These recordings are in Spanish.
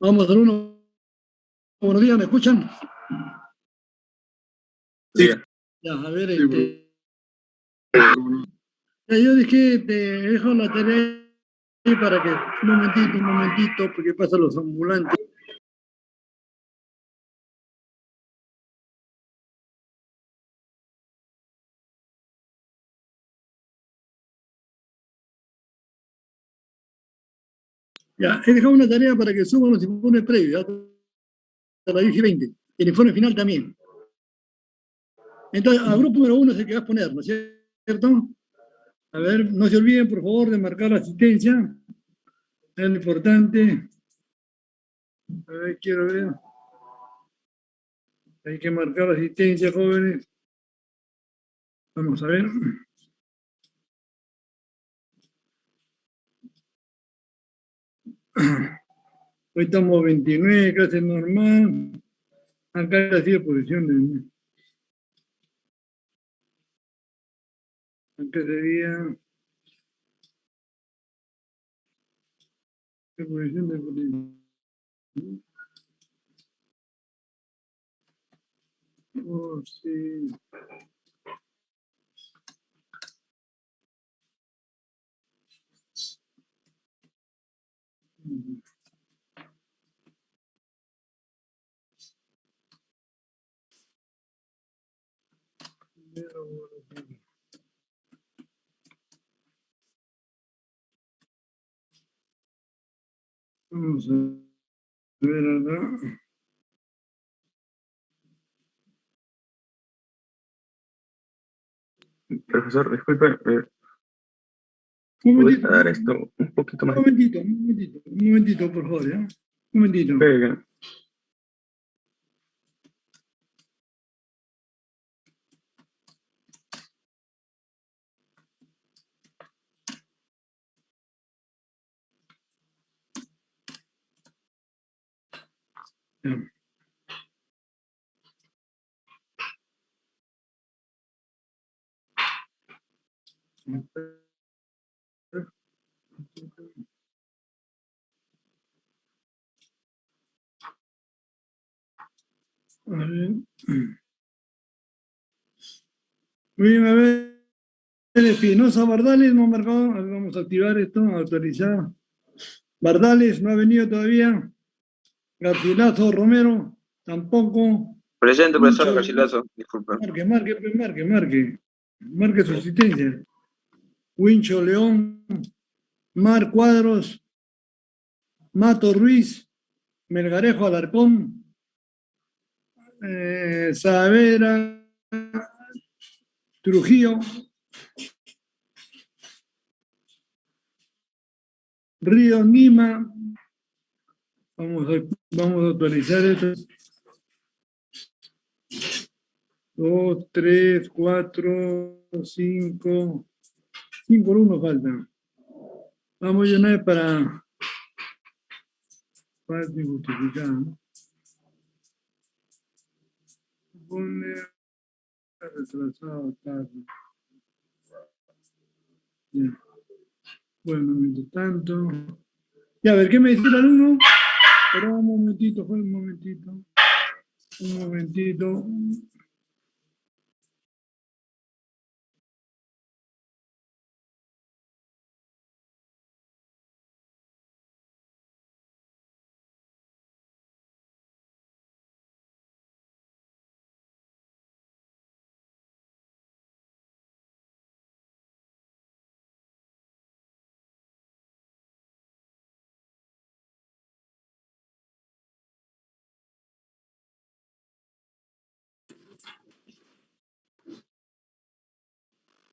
Vamos, uno. Buenos días, ¿me escuchan? Sí. Ya, a ver, Sí, ya, yo dije, te dejo la tarea ahí para que, un momentito, porque pasan los ambulantes. Ya, he dejado una tarea para que suban los informes previos, ya, hasta la 10 y 20. El informe final también. Entonces, al grupo número 1 es el que vas a poner, ¿no es cierto? A ver, no se olviden, por favor, de marcar la asistencia. Es lo importante. A ver, quiero ver. Hay que marcar la asistencia, jóvenes. Vamos a ver. Hoy estamos 29, clase normal. Acá ha sido posición de. Acá sería. Posición de posición. Oh, sí. Vamos a ver acá. Profesor, disculpe, Un ¿podría momentito, dar esto un poquito más? un momentito, por favor, ¿ya? Un momentito. Ok, Ya. A ver. Muy bien, a ver. Espinosa Bardales, no ha marcado. A ver, vamos a activar esto, autorizar. Bardales, no ha venido todavía. Garcilaso Romero, tampoco. presente, profesor Wincho, Garcilaso, disculpe. marque. Marque su asistencia. Wincho León, Mar Cuadros, Mato Ruiz, Melgarejo Alarcón, Saavedra, Trujillo, Río Lima. Vamos a actualizar esto. 2, 3, 4, 5. 5 alumnos faltan. Vamos a llenar para parte justificada, ¿no? Pone retrasado tarde. Ya. Bueno, mientras tanto. Ya, a ver, ¿qué me dice el alumno? Pero un momentito, fue un momentito. Un momentito.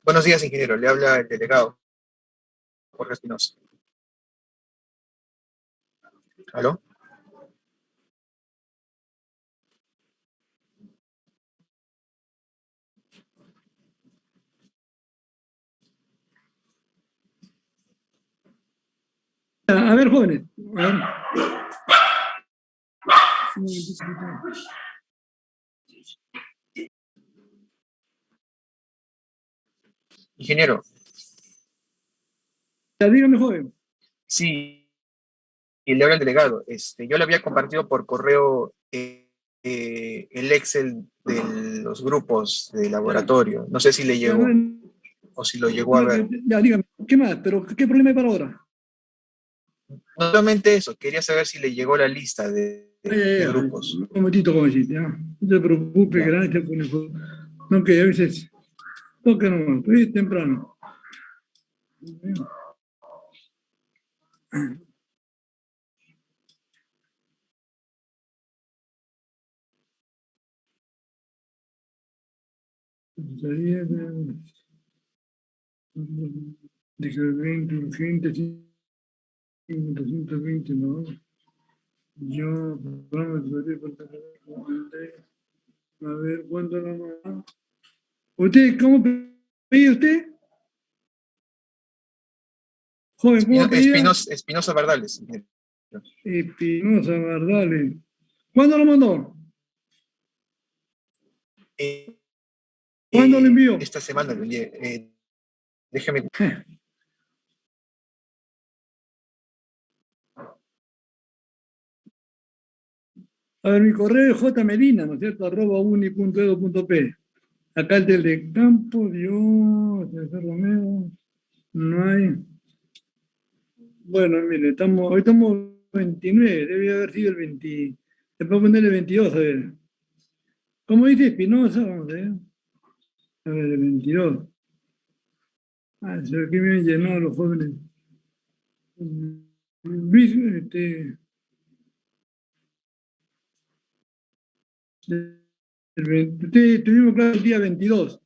Buenos días, ingeniero. Le habla el delegado, Jorge Espinosa. ¿Aló? A ver, jóvenes. A ver. Un momentito. Ingeniero, Ya, dígame, joven. sí, Y le habla al delegado, yo le había compartido por correo el Excel de los grupos de laboratorio. No sé si le Ya, llegó o si lo llegó a ver. ya, dígame, ¿qué más? ¿Pero qué problema hay para ahora? No solamente eso, quería saber si le llegó la lista de Ya, grupos. un momentito, jovencito, ya. No se preocupe, Ya. gracias por la información. No, que a veces toca nomás, estoy temprano. Dije 20 urgente, 220, ¿no? Yo, programa de teoría a ver, ¿cuánto la más? ¿Usted cómo pedía usted? Joven, ¿cómo pedía? Espinosa Bardales. Espinosa Bardales. ¿Cuándo lo mandó? Eh, ¿Cuándo lo envió? esta semana lo envié. Déjeme. A ver, mi correo es jmedina, ¿no es cierto? @uni.edu.p. Acá el del campo, Dios, César Romero, no hay. Bueno, mire, hoy estamos 29, debe haber sido el 20. Después ponerle 22, a ver. ¿Cómo dice Espinosa? Vamos a ver. A ver, el 22. Ah, se ve que me han llenado los jóvenes. Luis, tuvimos clase el día 22.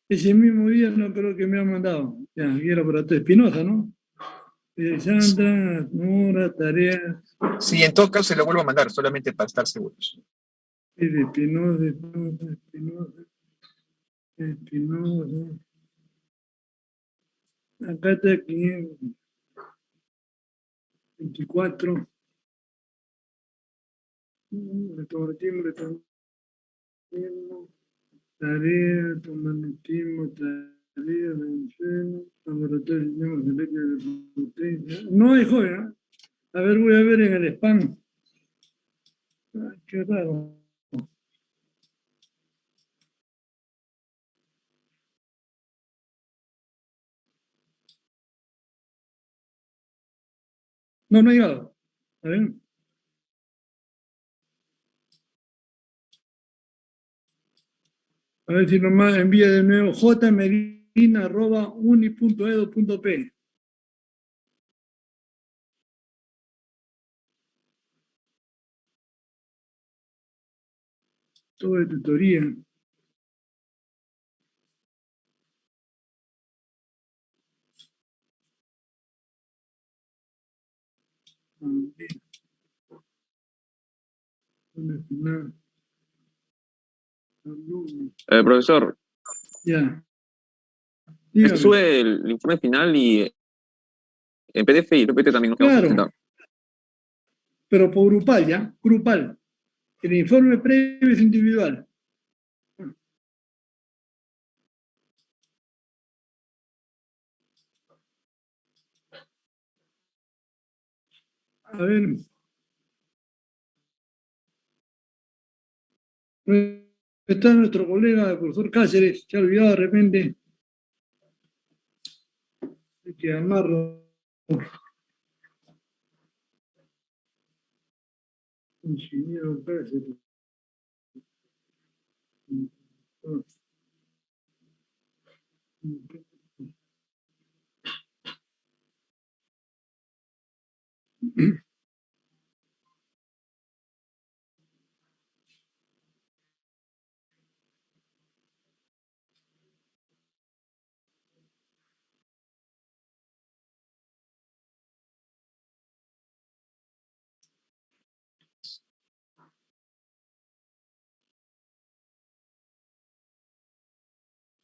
Ese mismo día no creo que me han mandado. Ya, aquí era para todo. Espinosa, ¿no? Sandra, Mora, tareas. Sí, en todo caso se lo vuelvo a mandar, solamente para estar seguros. Espinosa, Espinosa, Espinosa, Espinosa. Acá está 524. Le convertimos. Tarea, magnetismo, tarea, benceno, laboratorio de sistemas eléctricos de potencia. No hay joven, ¿eh? A ver, voy a ver en el spam. Ay, qué raro. No, no ha llegado. A ver. A ver si nomás envía de nuevo jmedina@uni.edu.p. Todo de tutoría. Profesor, Ya, se dígame. sube el informe final y en PDF y PPT también nos quedamos Claro, presentados. pero por grupal, ¿ya? Grupal. El informe previo es individual. A ver. Está nuestro colega, el profesor Cáceres, se ha olvidado de repente. Hay que amarlo. Ingeniero Cáceres.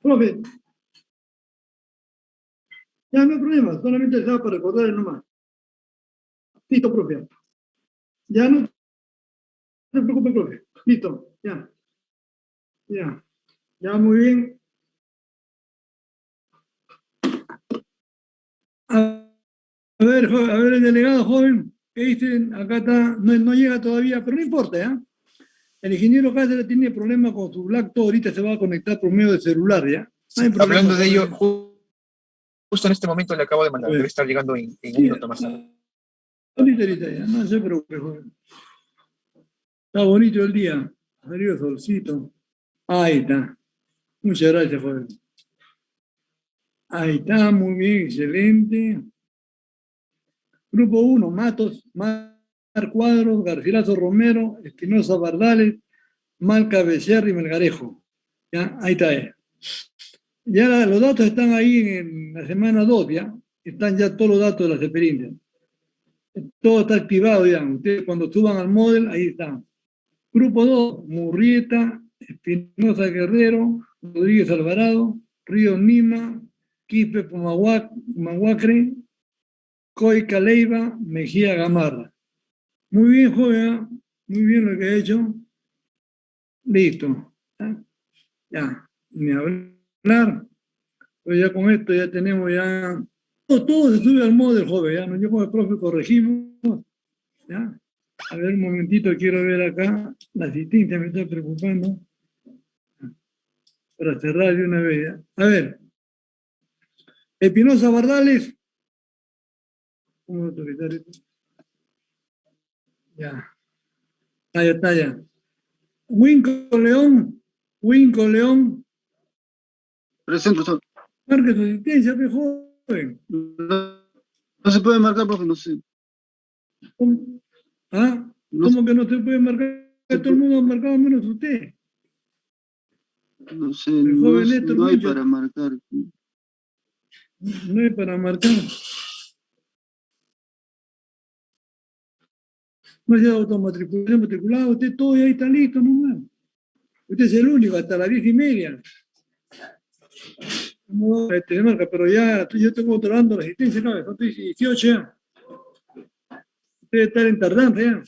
Profe, ya no hay problema, solamente estaba para recordar nomás. Listo, profe. Ya no se preocupe, profe. Listo, ya. Ya. Ya, muy bien. A ver, el delegado joven, que dicen, acá está, no llega todavía, pero no importa, ¿ya? El ingeniero Cáceres tiene problemas con su laptop, ahorita se va a conectar por medio de celular, ¿ya? No hay problema Hablando de con ello, eso. justo en este momento le acabo de mandar, A ver. debe estar llegando en un Sí, minuto más tarde. ahorita ya, no se preocupe, joven. Está bonito el día, salió solcito. Ahí está. Muchas gracias, joven. Ahí está, muy bien, excelente. Grupo 1, Matos, Mar Cuadros, Garcilaso Romero, Espinosa Bardales, Malca Becerra y Melgarejo. ¿Ya? Ahí está. Ya los datos están ahí en la semana 2, ¿ya? Están ya todos los datos de las experiencias. Todo está activado ya. Ustedes cuando suban al model, ahí están. Grupo 2, Murrieta, Espinosa Guerrero, Rodríguez Alvarado, Río Nima, Quispe Pumahuacre, Coica Leiva, Mejía Gamarra. Muy bien, joven, muy bien lo que ha hecho. Listo. Ya, ni hablar. Pues ya con esto ya tenemos ya. Todo se sube al model, joven. Ya, yo con el profe corregimos. Ya. A ver, un momentito, quiero ver acá. La asistencia me está preocupando. Para cerrar de una vez. ¿Ya? A ver. Espinosa Bardales. ¿Cómo autorizar esto? Ya. Ahí está ya. Winco León. Presente, profesor. Marque su asistencia, pe joven. No se puede marcar, profe, no sé. ¿Cómo? ¿Ah? No, ¿Cómo que no se puede marcar? Todo el mundo ha marcado menos usted. no sé, El joven Néstor no hay Wincho. para marcar. No hay para marcar. No se ha automatriculado, matriculado, usted todo ya está listo nomás. Usted es el único, hasta las 10:30. No, marca, pero ya yo tengo controlando la asistencia, no, son 18 ya. Debe estar en tardanza ya.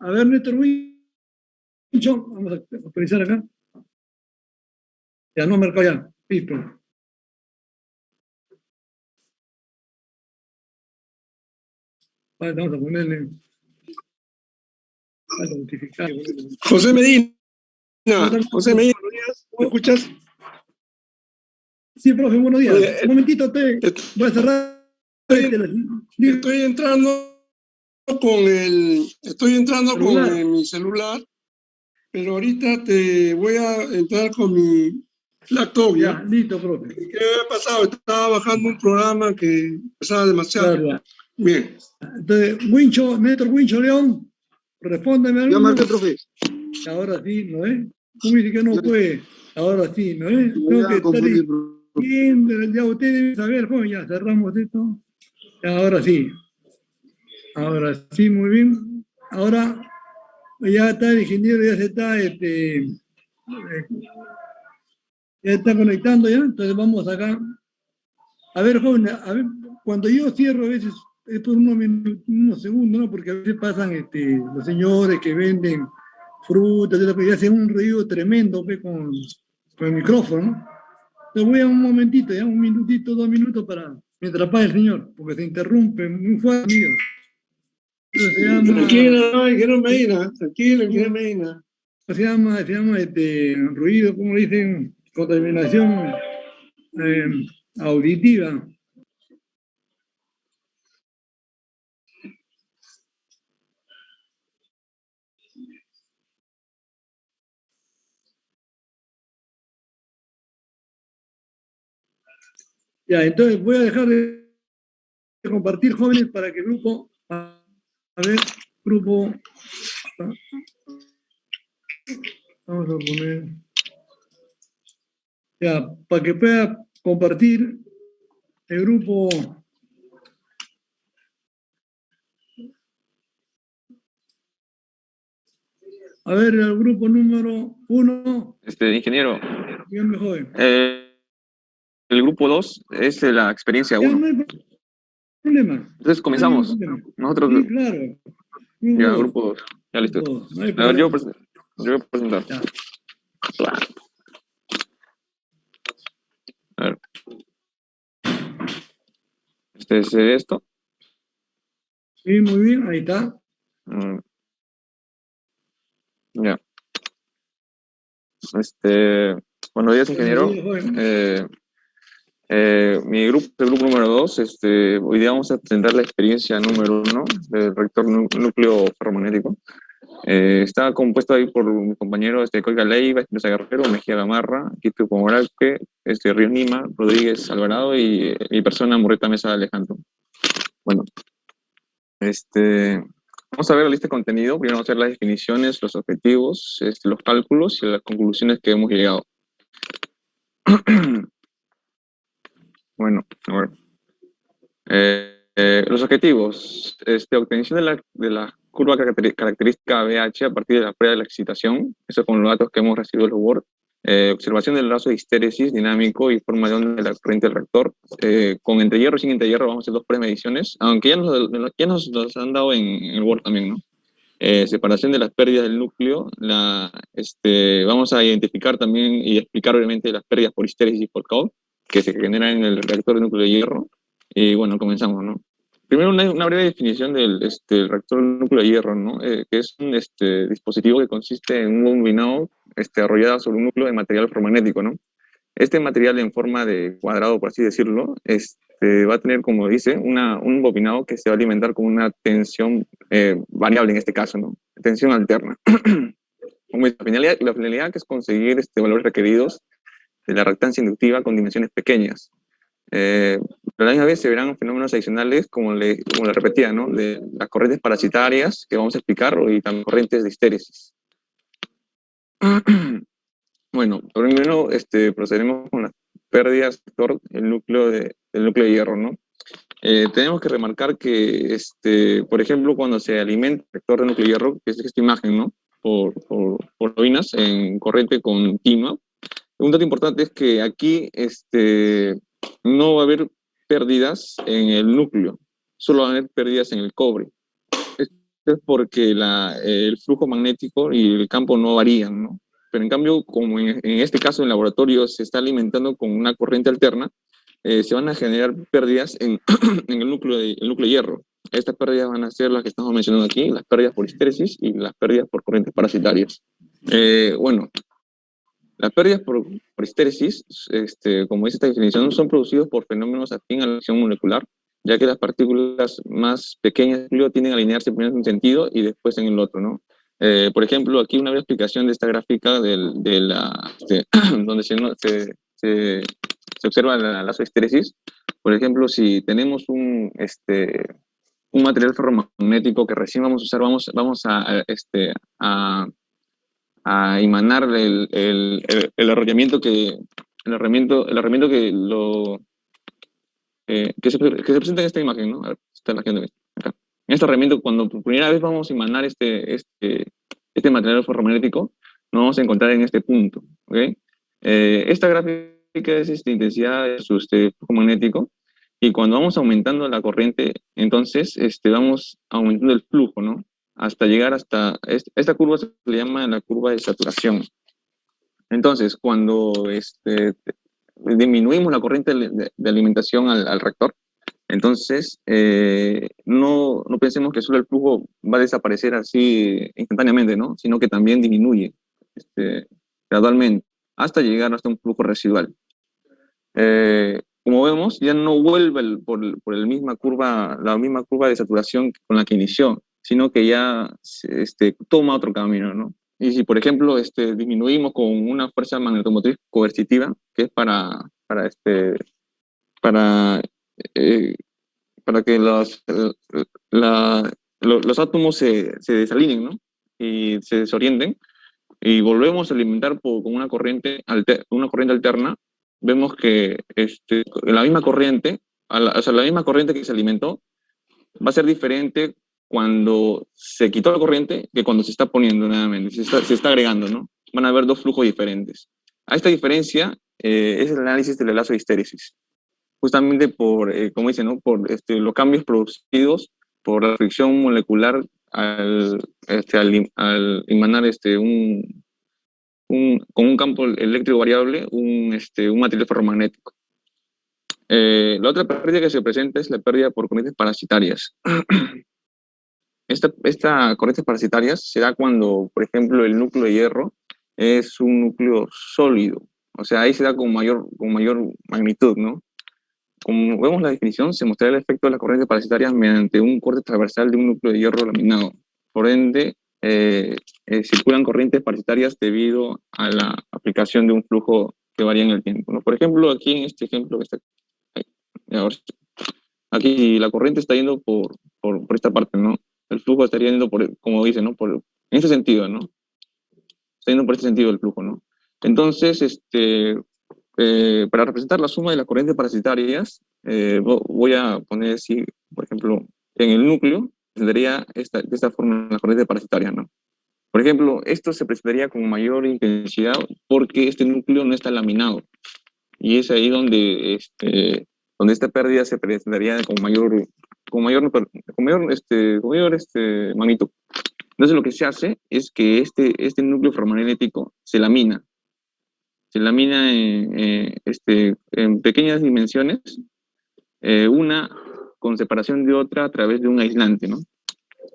A ver, Néstor Wincho, vamos a actualizar acá. Ya no marcó ya, listo. Vale, vamos a ponerle. Vamos a notificar. José Medina, ¿me escuchas? Sí, profe, buenos días. Oye, Un momentito, voy a cerrar. Estoy entrando con mi celular, pero ahorita te voy a entrar con mi laptop, Ya, ¿ya? listo, profe. ¿Qué había pasado? Estaba bajando un programa que pesaba demasiado. Claro. Bien. Entonces, Néstor Wincho León, respóndeme Ya algo. marqué, profe. Ahora sí, ¿no es? ¿Cómo dice que no puede? Ahora sí, ¿no es? Me Tengo voy que a estar confundir, profe. diciendo, ya ustedes deben saber, joven, ya cerramos esto. Ahora sí. Ahora sí, muy bien. Ahora ya está el ingeniero, ya se está, ya está conectando ya. Entonces vamos acá. A ver, joven, a ver, cuando yo cierro a veces es por unos segundos, ¿no? Porque a veces pasan los señores que venden frutas, y hacen un ruido tremendo pues, con el micrófono, ¿no? Te voy a un momentito, ya, un minutito, 2 minutos para mientras pasa el señor, porque se interrumpe muy fuerte, amigos. Entonces se llama, Tranquilo, ingeniero Medina, tranquilo, ingeniero Medina. se llama ruido, ¿cómo le dicen? Contaminación auditiva. Ya, entonces voy a dejar de compartir, jóvenes, para que el grupo, a ver, grupo, vamos a poner, ya, para que pueda compartir el grupo. A ver, el grupo número 1. Ingeniero, Dígame, joven. el grupo 2 es de la experiencia Ya 1. no hay problema. Entonces comenzamos. No hay ningún problema. Nosotros, Sí, claro. ya, Grupo grupo 2. Ya listo. dos, no hay A ver, yo problema. voy a presentar. Ya. A ver. Este es esto. Sí, muy bien, ahí está. Ya. Buenos días, ingeniero. Buenos días, joven. Mi grupo, el grupo número 2, hoy día vamos a presentar la experiencia número 1 del reactor núcleo ferromagnético. Está compuesto ahí por mi compañero Coica Leiva, Espinosa Guerrero, Mejía Gamarra, Quito Pomoralque, Ríos Lima, Rodríguez Alvarado y mi persona, Murrieta Mesa Alejandro. Bueno, vamos a ver la lista de contenido. Primero vamos a ver las definiciones, los objetivos, los cálculos y las conclusiones que hemos llegado. Bueno, a ver. Los objetivos. Obtención de la curva característica BH a partir de la prueba de la excitación. Eso con los datos que hemos recibido del Word. Observación del lazo de histéresis dinámico y forma de onda de la corriente del reactor. Con entrehierro y sin entrehierro vamos a hacer 2 premediciones, aunque ya nos los han dado en el Word también, ¿no? Separación de las pérdidas del núcleo. Vamos a identificar también y explicar obviamente las pérdidas por histéresis y por Coulomb que se generan en el reactor de núcleo de hierro. Y bueno, comenzamos, ¿no? Primero una breve definición del reactor de núcleo de hierro, ¿no? Que es un dispositivo que consiste en un bobinado arrollado sobre un núcleo de material ferromagnético, ¿no? Este material en forma de cuadrado, por así decirlo, va a tener, como dice, un bobinado que se va a alimentar con una tensión variable en este caso, ¿no? Tensión alterna. La finalidad que es conseguir valores requeridos de la reactancia inductiva con dimensiones pequeñas. Pero a la misma vez se verán fenómenos adicionales, como le repetía, ¿no? De las corrientes parasitarias, que vamos a explicar, y también corrientes de histéresis. Bueno, primero procederemos con las pérdidas del núcleo de hierro, ¿no? Tenemos que remarcar que, por ejemplo, cuando se alimenta el reactor de núcleo de hierro, que es esta imagen, ¿no? Por bobinas en corriente continua. Un dato importante es que aquí no va a haber pérdidas en el núcleo, solo va a haber pérdidas en el cobre. Esto es porque el flujo magnético y el campo no varían, ¿no? Pero en cambio, como en este caso en el laboratorio se está alimentando con una corriente alterna, se van a generar pérdidas en, en el núcleo de hierro. Estas pérdidas van a ser las que estamos mencionando aquí, las pérdidas por histéresis y las pérdidas por corrientes parasitarias. Bueno, las pérdidas por histéresis, como dice esta definición, son producidos por fenómenos afín a la acción molecular, ya que las partículas más pequeñas tienden a alinearse primero en un sentido y después en el otro, ¿no? Por ejemplo, aquí una breve explicación de esta gráfica donde se observa la lazo de histéresis. Por ejemplo, si tenemos un material ferromagnético que recién vamos a usar, vamos a emanar el arrollamiento que se presenta en esta imagen, ¿no? A ver, está la gente acá. En este arrollamiento, cuando por primera vez vamos a emanar este material ferromagnético, nos vamos a encontrar en este punto, ¿ok? Esta gráfica es intensidad de su flujo magnético, y cuando vamos aumentando la corriente, entonces vamos aumentando el flujo, ¿no? Hasta llegar hasta, esta curva se le llama la curva de saturación. Entonces, cuando disminuimos la corriente de alimentación al reactor, entonces no pensemos que solo el flujo va a desaparecer así instantáneamente, ¿no? Sino que también disminuye gradualmente hasta llegar hasta un flujo residual. Como vemos, ya no vuelve por la misma curva de saturación con la que inició, sino que ya toma otro camino, ¿no? Y si, por ejemplo, disminuimos con una fuerza magnetomotriz coercitiva, que es para que los átomos se desalineen, ¿no? Y se desorienten, y volvemos a alimentar con una corriente alterna, vemos que la misma corriente, o sea, la misma corriente que se alimentó, va a ser diferente cuando se quitó la corriente que cuando se está poniendo nuevamente, se está agregando, ¿no? Van a haber dos flujos diferentes. A esta diferencia es el análisis del lazo de histéresis. Justamente por, como dicen, ¿no? Por los cambios producidos por la fricción molecular al emanar con un campo eléctrico variable un material ferromagnético. La otra pérdida que se presenta es la pérdida por corrientes parasitarias. Esta corrientes parasitarias se da cuando, por ejemplo, el núcleo de hierro es un núcleo sólido. O sea, ahí se da con mayor magnitud, ¿no? Como vemos la definición, se mostrará el efecto de las corrientes parasitarias mediante un corte transversal de un núcleo de hierro laminado. Por ende, circulan corrientes parasitarias debido a la aplicación de un flujo que varía en el tiempo, ¿no? Por ejemplo, aquí en este ejemplo que está aquí la corriente está yendo por esta parte, ¿no? El flujo estaría yendo por, como dice, ¿no? En ese sentido, ¿no? Está yendo por este sentido el flujo, ¿no? Entonces, para representar la suma de las corrientes parasitarias, voy a poner así, por ejemplo, en el núcleo, tendría de esta forma la corriente parasitaria, ¿no? Por ejemplo, esto se presentaría con mayor intensidad porque este núcleo no está laminado. Y es ahí donde esta pérdida se presentaría con mayor magnitud. Entonces lo que se hace es que este núcleo ferromagnético se lamina en pequeñas dimensiones, una con separación de otra a través de un aislante, ¿no?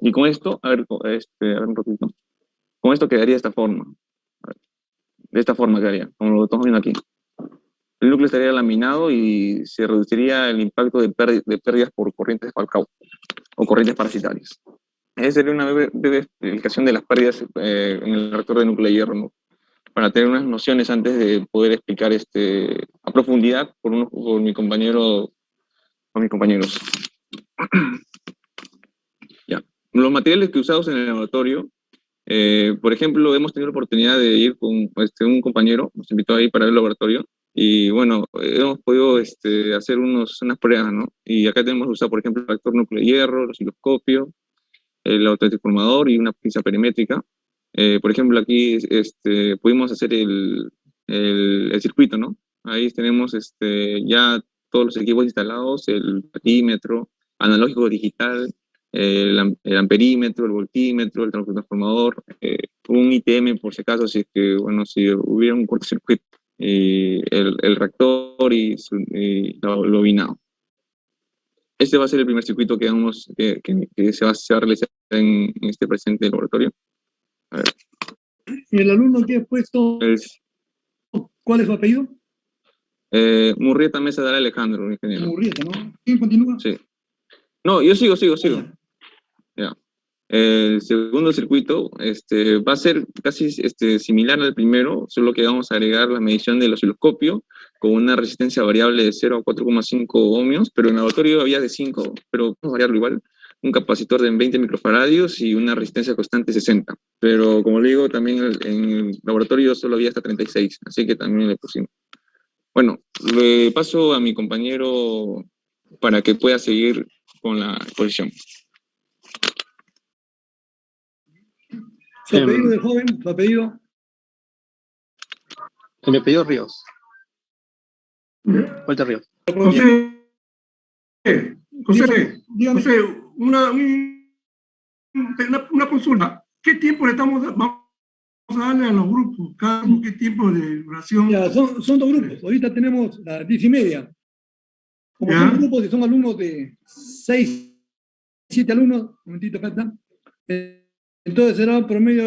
Y con esto, a ver un ratito, con esto quedaría de esta forma. De esta forma quedaría, como lo estamos viendo aquí. El núcleo estaría laminado y se reduciría el impacto de pérdidas por corrientes Falcao o corrientes parasitarias. Esa sería una breve explicación de las pérdidas en el reactor de núcleo de hierro, ¿no? Para tener unas nociones antes de poder explicar a profundidad por mis compañeros. Ya. Los materiales que usamos en el laboratorio, por ejemplo, hemos tenido la oportunidad de ir con un compañero, nos invitó ahí para el laboratorio, y bueno, hemos podido hacer unas pruebas, ¿no? Y acá tenemos usado, por ejemplo, el reactor núcleo de hierro, el osciloscopio, el autotransformador y una pinza perimétrica. Por ejemplo, aquí pudimos hacer el circuito, ¿no? Ahí tenemos ya todos los equipos instalados, el patímetro, analógico digital, el amperímetro, el voltímetro, el transformador, un ITM por si acaso, si hubiera un cortocircuito, y el reactor y lo binado. Este va a ser el primer circuito que se va a realizar en este presente laboratorio. A ver. ¿Y el alumno que ha puesto, cuál es su apellido? Murrieta Mesa de Alejandro, ingeniero. Murrieta, ¿no? ¿Quién continúa? Sí. No, yo sigo. Ya. El segundo circuito va a ser casi similar al primero, solo que vamos a agregar la medición del osciloscopio con una resistencia variable de 0 a 4,5 ohmios, pero en el laboratorio había de 5, pero vamos a variarlo igual, un capacitor de 20 microfaradios y una resistencia constante 60. Pero como le digo, también en el laboratorio solo había hasta 36, así que también le pusimos. Bueno, le paso a mi compañero para que pueda seguir con la exposición. ¿Su apellido de joven? ¿Su apellido? Mi apellido Ríos. Walter Ríos. José, Dígame. una consulta. ¿Qué tiempo vamos a darle a los grupos? ¿Qué tiempo de duración? Ya, son dos grupos. Ahorita tenemos las 10:30. Como Ya. son grupos y son alumnos de 6, 7 alumnos, un momentito acá está. Entonces será promedio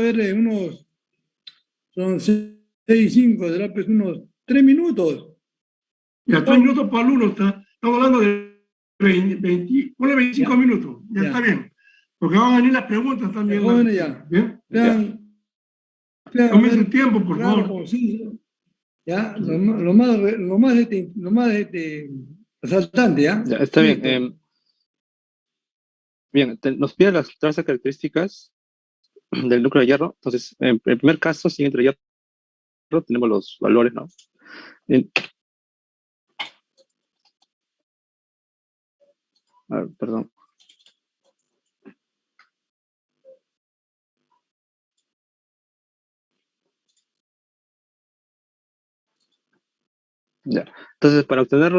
son 6 y 5, será pues unos 3 minutos. Ya, 3 minutos por alumno. Estamos hablando de 25 minutos. Ya está bien. Porque van a venir las preguntas también. Jóvenes ya. ¿Bien? Tomen su tiempo, por favor. Sí. Ya, lo más resaltante, ¿ya? Ya, está bien. Bien, nos piden las características del núcleo de hierro. Entonces, en el primer caso, sin el hierro, tenemos los valores, ¿no? Perdón. Ya. Entonces, para obtener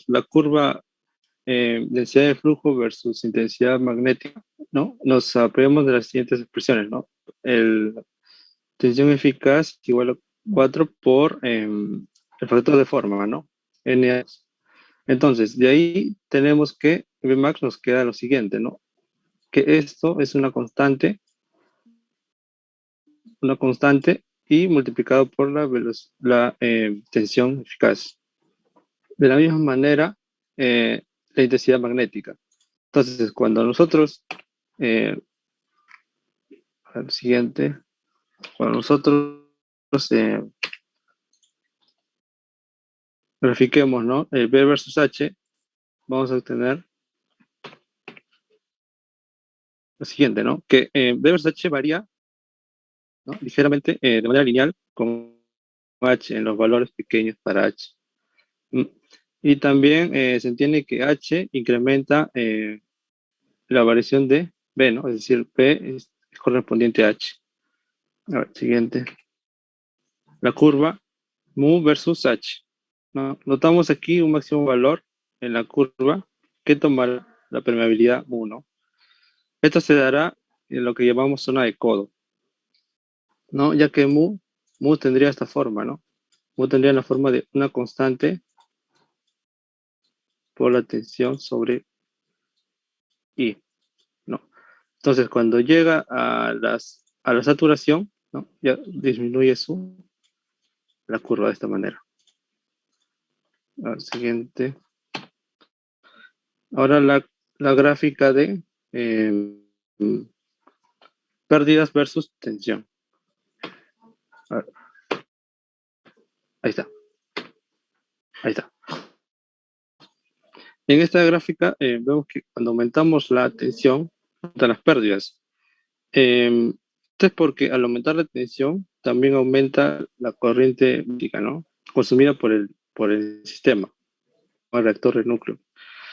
la curva densidad de flujo versus intensidad magnética, ¿no? Nos apoyamos de las siguientes expresiones, ¿no? Tensión eficaz igual a 4 por el factor de forma, ¿no? Na. Entonces, de ahí tenemos que Vmax nos queda lo siguiente, ¿no? Que esto es una constante y multiplicado por la tensión eficaz. De la misma manera, la intensidad magnética. Entonces, cuando nosotros, al siguiente, cuando nosotros grafiquemos, ¿no? El B versus H, vamos a obtener lo siguiente, ¿no? Que B versus H varía, ¿no? Ligeramente de manera lineal con H en los valores pequeños para H. Y también se entiende que H incrementa la variación de B, ¿no? Es decir, P es correspondiente a H. A ver, siguiente. La curva mu versus H, ¿no? Notamos aquí un máximo valor en la curva que tomará la permeabilidad mu, ¿no? Esto se dará en lo que llamamos zona de codo, ¿no? Ya que mu tendría esta forma, ¿no? Mu tendría la forma de una constante por la tensión sobre I, ¿no? Entonces, cuando llega a la saturación, ¿no? Ya disminuye la curva de esta manera. Siguiente. Ahora la gráfica de pérdidas versus tensión. A ver. Ahí está. Ahí está. En esta gráfica vemos que cuando aumentamos la tensión, aumentan las pérdidas. Esto es porque al aumentar la tensión, también aumenta la corriente eléctrica, ¿no? Consumida por el sistema, el reactor del núcleo.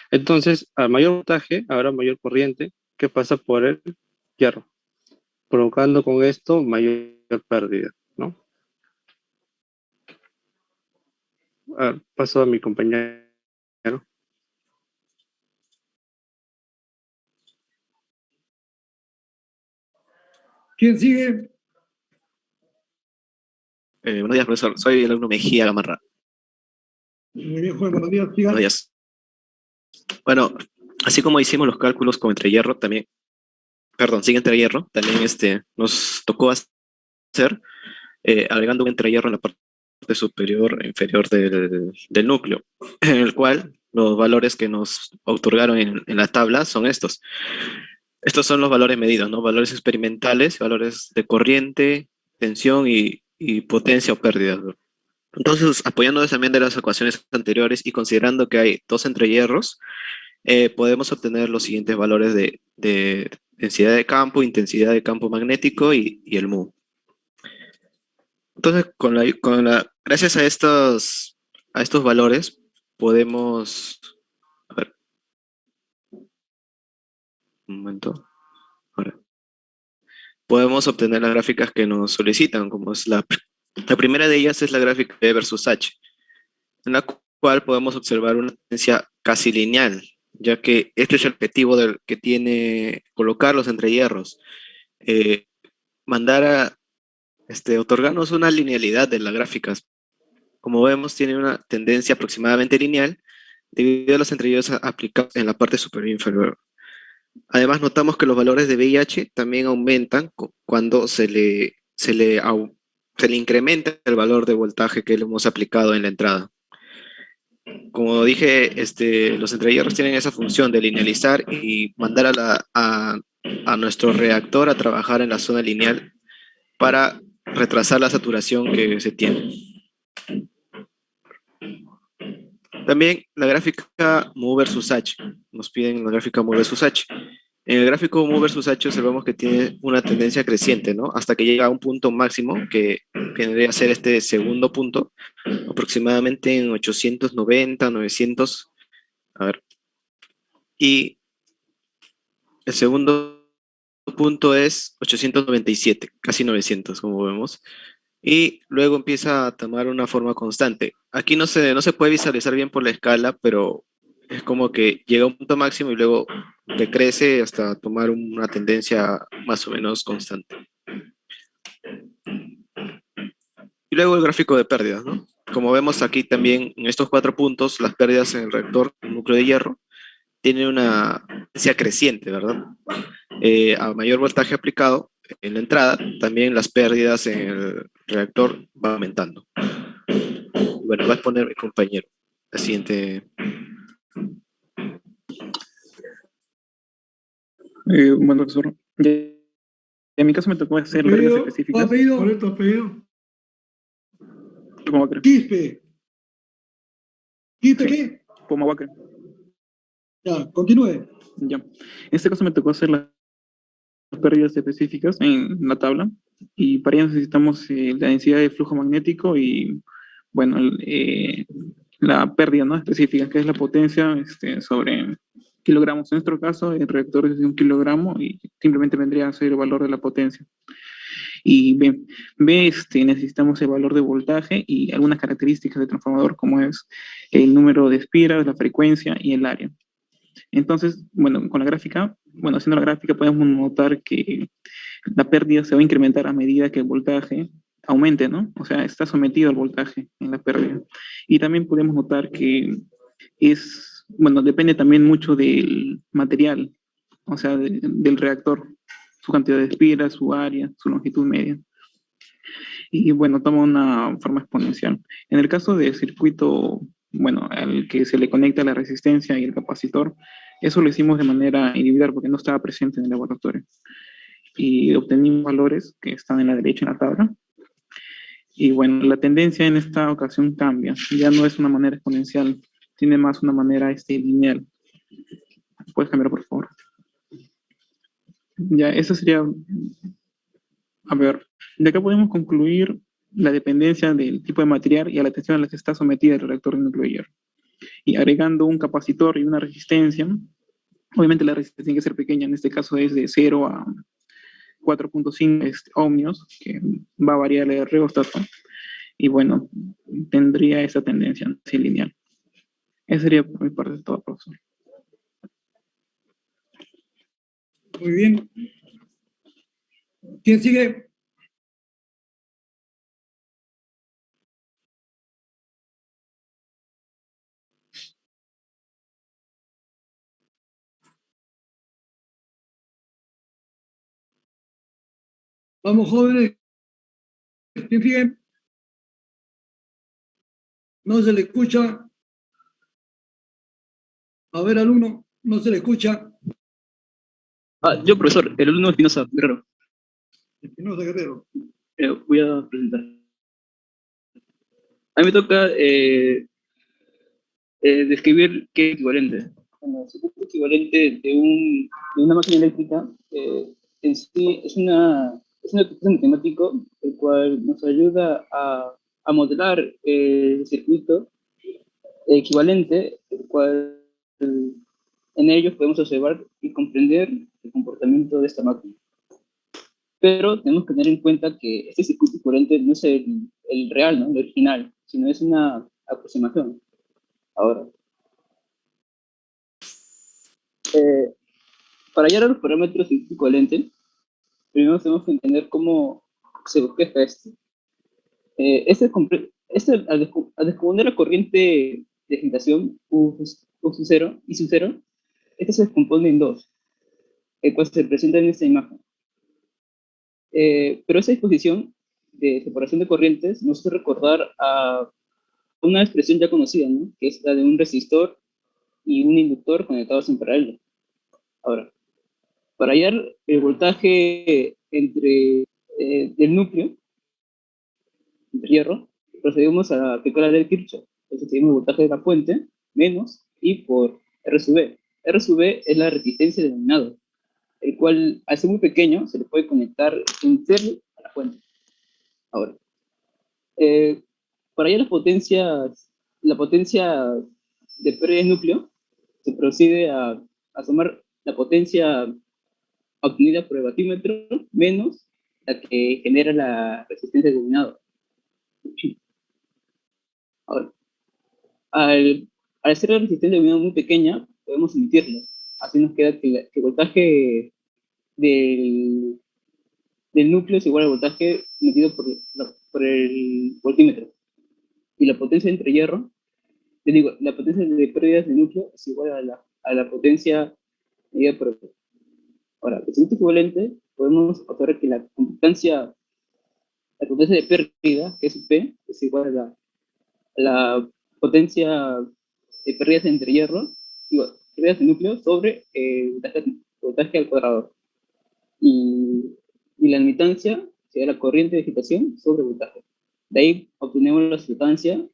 Entonces, a mayor voltaje, habrá mayor corriente que pasa por el hierro, provocando con esto mayor pérdida, ¿no? A ver, paso a mi compañero. ¿Quién sigue? Buenos días, profesor. Soy el alumno Mejía Gamarra. Muy bien, Juan, buenos días. Siga. Buenos días. Bueno, así como hicimos los cálculos con entrehierro, también, perdón, sin entrehierro, también nos tocó hacer, agregando un entrehierro en la parte superior e inferior del núcleo, en el cual los valores que nos otorgaron en la tabla son estos. Estos son los valores medidos, ¿no? Valores experimentales, valores de corriente, tensión y potencia o pérdida, ¿no? Entonces, apoyándonos también de las ecuaciones anteriores y considerando que hay dos entrehierros, podemos obtener los siguientes valores de densidad de campo, intensidad de campo magnético y el mu. Entonces, gracias a estos valores, podemos... A ver. Un momento. Ahora. Podemos obtener las gráficas que nos solicitan, como es la primera de ellas es la gráfica E versus H, en la cual podemos observar una tendencia casi lineal, ya que este es el objetivo que tiene colocar los entrehierros, otorgarnos una linealidad de las gráficas. Como vemos, tiene una tendencia aproximadamente lineal debido a los entrehierros aplicados en la parte superior e inferior. Además, notamos que los valores de VIH también aumentan cuando se le incrementa el valor de voltaje que le hemos aplicado en la entrada. Como dije, los entrehierros tienen esa función de linealizar y mandar a nuestro reactor a trabajar en la zona lineal para retrasar la saturación que se tiene. También la gráfica mu versus H. Nos piden la gráfica mu versus H. En el gráfico mu versus H observamos que tiene una tendencia creciente, ¿no? Hasta que llega a un punto máximo, que vendría a ser este segundo punto, aproximadamente en 890, 900, a ver, Y el segundo punto es 897, casi 900, como vemos. Y luego empieza a tomar una forma constante. Aquí no se puede visualizar bien por la escala, pero es como que llega a un punto máximo y luego decrece hasta tomar una tendencia más o menos constante. Y luego el gráfico de pérdidas, ¿no? Como vemos aquí también en estos 4 puntos, las pérdidas en el reactor núcleo de hierro tienen una tendencia creciente, ¿verdad? A mayor voltaje aplicado en la entrada, también las pérdidas en el reactor van aumentando. Bueno, va a exponer mi compañero. La siguiente. Bueno, profesor, en mi caso me tocó hacer las reglas específicas. apellido? ¿Cuál es tu apellido? Pomahuaca. Quispe. ¿Quispe qué? Pomahuaca. Ya, continúe. Ya. En este caso me tocó hacer las pérdidas específicas en la tabla y para ello necesitamos la densidad de flujo magnético y, bueno, la pérdida, ¿no?, específica, que es la potencia sobre kilogramos. En nuestro caso, el reactor es de 1 kilogramo y simplemente vendría a ser el valor de la potencia. Y B, necesitamos el valor de voltaje y algunas características del transformador, como es el número de espiras, la frecuencia y el área. Entonces, bueno, con la gráfica, bueno, haciendo la gráfica podemos notar que la pérdida se va a incrementar a medida que el voltaje aumente, ¿no? O sea, está sometido al voltaje en la pérdida. Y también podemos notar que bueno, depende también mucho del material, o sea, del reactor, su cantidad de espiras, su área, su longitud media. Y bueno, toma una forma exponencial. En el caso del circuito, bueno, al que se le conecta la resistencia y el capacitor, eso lo hicimos de manera individual porque no estaba presente en el laboratorio. Y obtenimos valores que están en la derecha en la tabla. Y bueno, la tendencia en esta ocasión cambia. Ya no es una manera exponencial, tiene más una manera lineal. ¿Puedes cambiar, por favor? Ya, eso sería... A ver, de acá podemos concluir la dependencia del tipo de material y a la tensión a la que está sometida el reactor de núcleo de hierro. Y agregando un capacitor y una resistencia, obviamente la resistencia tiene que ser pequeña, en este caso es de 0 a 4.5 ohmios, que va a variar el reóstato, y bueno, tendría esa tendencia así lineal. Esa sería por mi parte todo, profesor. Muy bien. ¿Quién sigue? Vamos, jóvenes. ¿Quién sigue? No se le escucha. A ver, alumno, no se le escucha. Yo, profesor, el alumno Espinosa Guerrero. Espinosa Guerrero. Voy a presentar. A mí me toca describir qué es equivalente. Bueno, el equivalente de una máquina eléctrica en sí es un ejercicio matemático el cual nos ayuda a modelar el circuito equivalente, el cual en ellos podemos observar y comprender el comportamiento de esta máquina. Pero tenemos que tener en cuenta que este circuito equivalente no es el real, ¿no?, el original, sino es una aproximación. Ahora, para hallar los parámetros del circuito equivalente, primero tenemos que entender cómo se bosqueja esto. Al descomponer la corriente de agitación U0 y su 0, este se descompone en dos, el cual se presenta en esta imagen. Pero esa disposición de separación de corrientes nos hace recordar a una expresión ya conocida, ¿no?, que es la de un resistor y un inductor conectados en paralelo. Ahora, para hallar el voltaje del núcleo de hierro, procedemos a aplicar la ley de Kirchhoff. Entonces tenemos el voltaje de la fuente menos I por R sub B. R sub B es la resistencia del denominador, el cual, al ser muy pequeño, se le puede conectar en serie a la fuente. Ahora, para hallar la potencia de pérdida de núcleo, se procede a a sumar la potencia obtenida por el batímetro menos la que genera la resistencia del dominador. Ahora, al ser la resistencia del dominador muy pequeña, podemos emitirlo. Así nos queda que el voltaje del núcleo es igual al voltaje medido por el voltímetro. Y la potencia entre hierro, la potencia de pérdidas del núcleo es igual a la potencia medida por el. Ahora, el siguiente equivalente, podemos observar que la potencia de pérdida, que es P, es igual a la potencia de pérdidas entre hierro, pérdidas de núcleo sobre el voltaje al cuadrado. Y la admitancia sería la corriente de agitación sobre el voltaje. De ahí obtenemos la resultancia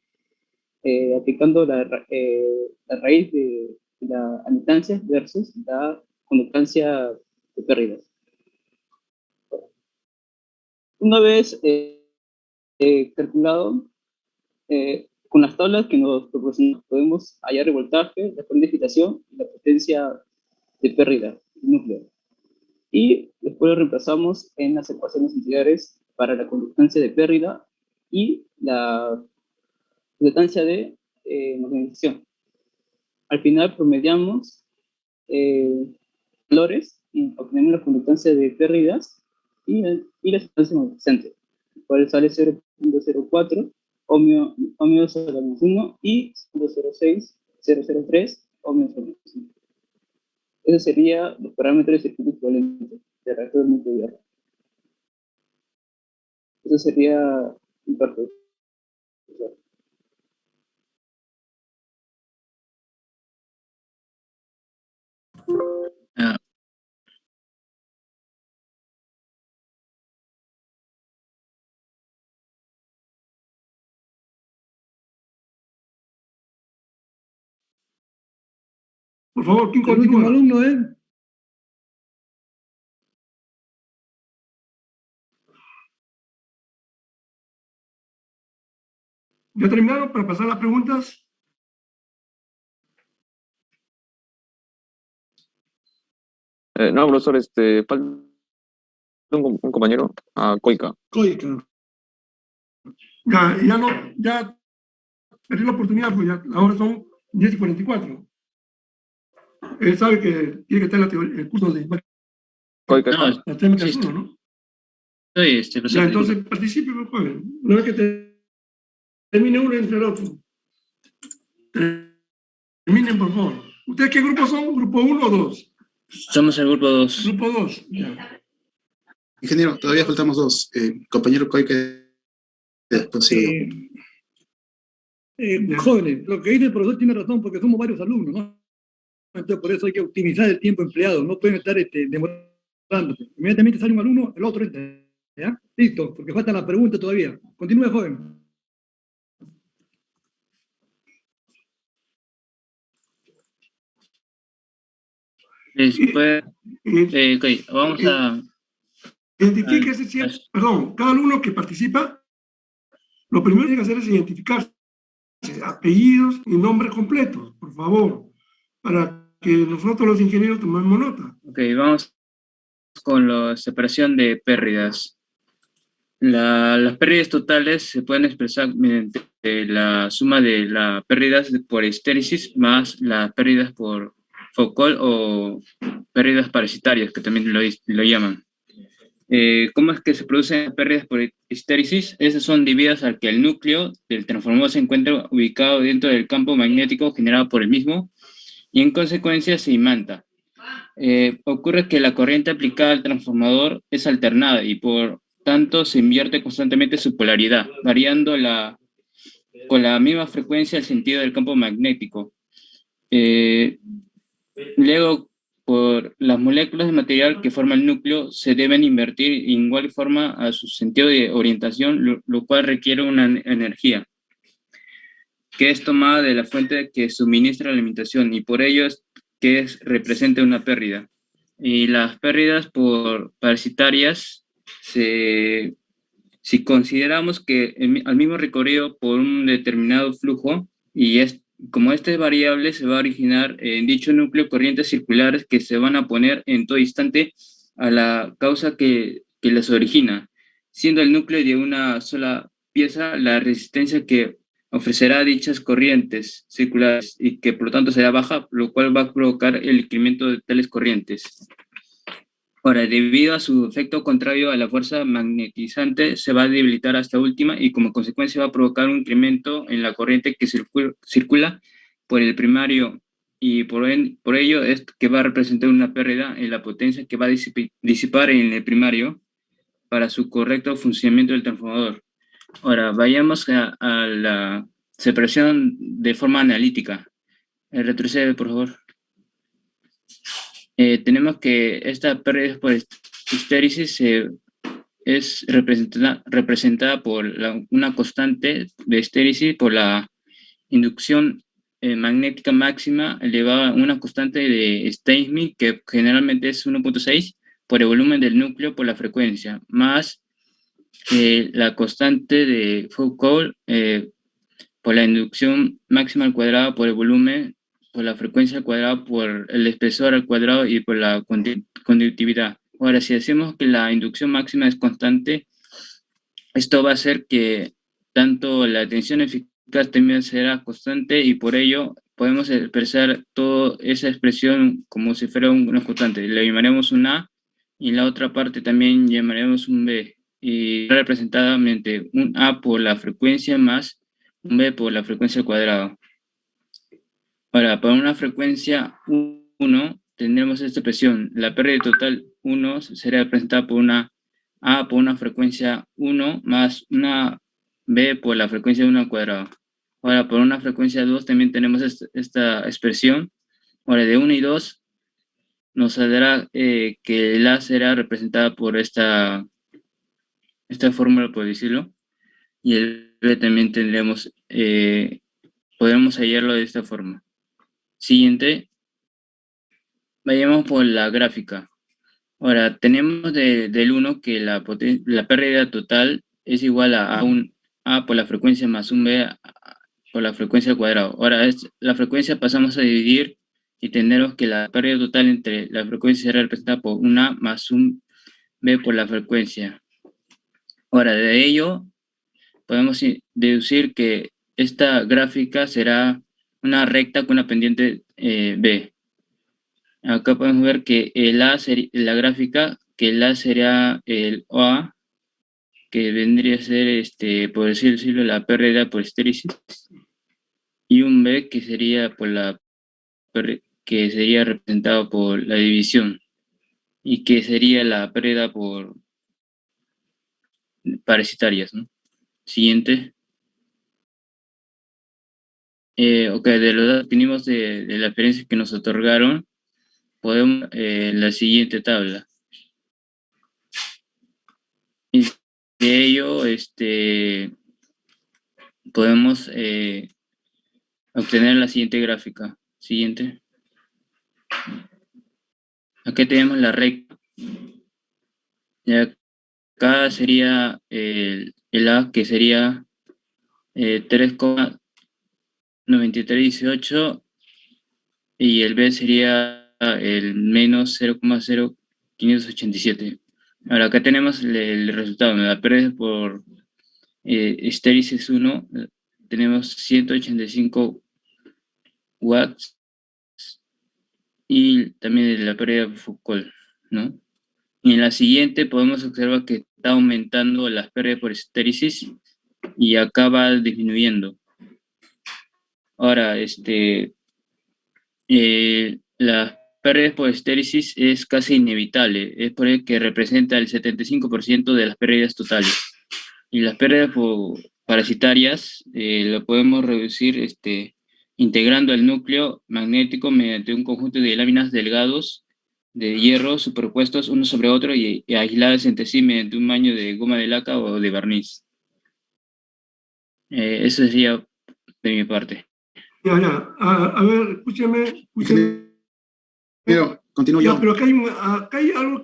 aplicando la raíz de la admitancia versus la conductancia de pérdidas. Una vez calculado, con las tablas que nos proporcionan, podemos hallar el voltaje, la corriente de agitación y la potencia de pérdida del núcleo. Y después lo reemplazamos en las ecuaciones integrales para la conductancia de pérdida y la conductancia de magnetización. Al final promediamos valores y obtenemos la conductancia de pérdidas y la sustancia magnetizante, el cual sale 0.04 ohmios a la menos 1 y 0.06003 ohmios a la menos 1. Esos serían los parámetros de circuito equivalente de reactor núcleo de hierro. Eso sería un parte. Ah, Por favor, ¿quién El último continúa? alumno, ¿eh? ¿Ya terminaron para pasar las preguntas? No, profesor, falta un compañero, Coica. Coica. Ya perdí la oportunidad, porque ya ahora son 10:44. Él sabe que tiene que estar en el curso de Coica no, está. la técnica sí, 1, ¿no? lo sé, Ya, disculpa. entonces participe, pues, joven. Una vez que termine uno, entre el otro. Terminen, por favor. ¿Ustedes qué grupo son? ¿Grupo 1 o 2? Somos el grupo 2. Grupo 2. Ya. Ingeniero, todavía faltamos dos. Compañero Coica, después sí. Jóvenes, lo que dice el profesor tiene razón porque somos varios alumnos, ¿no? Entonces por eso hay que optimizar el tiempo empleado, no pueden estar demorándose. Inmediatamente sale un alumno, el otro entra. ¿Ya? Listo, porque faltan las preguntas todavía. Continúe, joven. Después, ok, vamos a... Identifíquese siempre. Perdón, cada alumno que participa, lo primero que tiene que hacer es identificarse, apellidos y nombres completos, por favor, para que nosotros los ingenieros tomemos nota. Ok, vamos con la separación de pérdidas. Las pérdidas totales se pueden expresar mediante la suma de las pérdidas por histéresis más las pérdidas por Foucault o pérdidas parasitarias, que también lo llaman. ¿Cómo es que se producen pérdidas por histéresis? Esas son debidas a que el núcleo del transformador se encuentra ubicado dentro del campo magnético generado por el mismo y en consecuencia se imanta. Ocurre que la corriente aplicada al transformador es alternada y por tanto se invierte constantemente su polaridad, variando con la misma frecuencia el sentido del campo magnético. Luego, por las moléculas de material que forman el núcleo se deben invertir en igual forma a su sentido de orientación, lo cual requiere una energía que es tomada de la fuente que suministra la alimentación y por ello es que representa una pérdida. Y las pérdidas por parasitarias, si consideramos que al mismo recorrido por un determinado flujo, y Como esta es variable, se va a originar en dicho núcleo corrientes circulares que se van a poner en todo instante a la causa que las origina, siendo el núcleo de una sola pieza la resistencia que ofrecerá dichas corrientes circulares y que por lo tanto será baja, lo cual va a provocar el incremento de tales corrientes. Ahora, debido a su efecto contrario a la fuerza magnetizante, se va a debilitar esta última y como consecuencia va a provocar un incremento en la corriente que circula por el primario y por ello es que va a representar una pérdida en la potencia que va a disipar en el primario para su correcto funcionamiento del transformador. Ahora, vayamos a la separación de forma analítica. Retrocede, por favor. Tenemos que esta pérdida por histéresis es representada por una constante de histéresis por la inducción magnética máxima elevada a una constante de Steinmetz, que generalmente es 1.6, por el volumen del núcleo por la frecuencia, más la constante de Foucault por la inducción máxima al cuadrado por el volumen por la frecuencia al cuadrado, por el espesor al cuadrado y por la conductividad. Ahora, si decimos que la inducción máxima es constante, esto va a hacer que tanto la tensión eficaz también será constante y por ello podemos expresar toda esa expresión como si fuera una constante. Le llamaremos un A y en la otra parte también llamaremos un B y representada mediante un A por la frecuencia más un B por la frecuencia al cuadrado. Ahora, para una frecuencia 1 tendremos esta expresión. La pérdida total 1 será representada por una A por una frecuencia 1 más una B por la frecuencia 1 al cuadrado. Ahora, por una frecuencia 2 también tenemos esta expresión. Ahora, de 1 y 2 nos saldrá que el A será representada por esta fórmula, por decirlo. Y el B también tendremos, podremos hallarlo de esta forma. Siguiente, vayamos por la gráfica. Ahora, tenemos del 1 que la pérdida total es igual a un A por la frecuencia más un B por la frecuencia al cuadrado. Ahora, la frecuencia pasamos a dividir y tendremos que la pérdida total entre la frecuencia será representada por un A más un B por la frecuencia. Ahora, de ello, podemos deducir que esta gráfica será una recta con una pendiente B. Acá podemos ver que el A sería la gráfica, que el A sería el OA, que vendría a ser, por decirlo, la pérdida por histéresis, y un B que sería que sería representado por la división, y que sería la pérdida por parasitarias, ¿no? Siguiente. Ok, de los datos que tenemos de la experiencia que nos otorgaron, podemos la siguiente tabla. Y de ello, podemos obtener la siguiente gráfica. Siguiente. Aquí tenemos la recta. Y acá sería el A, que sería 3,9318, y el B sería el menos 0,0587. Ahora acá tenemos el resultado, la pérdida por histéresis 1, tenemos 185 watts, y también la pérdida de Foucault, ¿no? Y en la siguiente podemos observar que está aumentando las pérdidas por histéresis y acá va disminuyendo. Ahora, las pérdidas por histéresis es casi inevitable, es por el que representa el 75% de las pérdidas totales. Y las pérdidas parasitarias lo podemos reducir integrando el núcleo magnético mediante un conjunto de láminas delgados de hierro superpuestos uno sobre otro y aisladas entre sí mediante un baño de goma de laca o de barniz. Eso sería de mi parte. Ya. A ver, escúchame. Pero, continúo Ya, yo. pero acá hay algo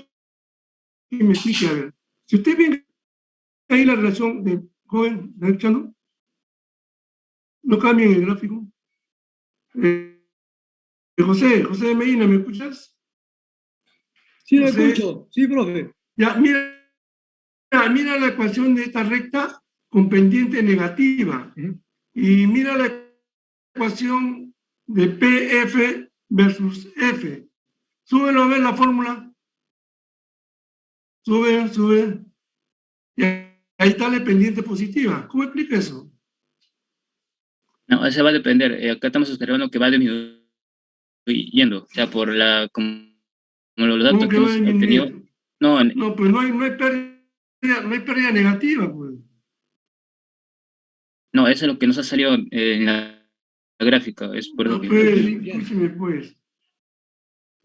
que me explique. A ver, si usted ve ahí la relación de joven, ¿no? No cambia en el gráfico. José Medina, ¿me escuchas? Sí, lo José. escucho. Sí, profe. Ya, mira la ecuación de esta recta con pendiente negativa. Y mira la ecuación de PF versus F. Súbelo a ver la fórmula. Sube. Y ahí está la pendiente positiva. ¿Cómo explica eso? No, eso va a depender. Acá estamos observando que va disminuyendo. O sea, por como los datos ¿Cómo que que va hemos obtenido. disminuyendo? No, No, pues no hay pérdida negativa, pues. no, eso es lo que nos ha salido en la gráfica. Es por eso No, que... pues, escúcheme, pues.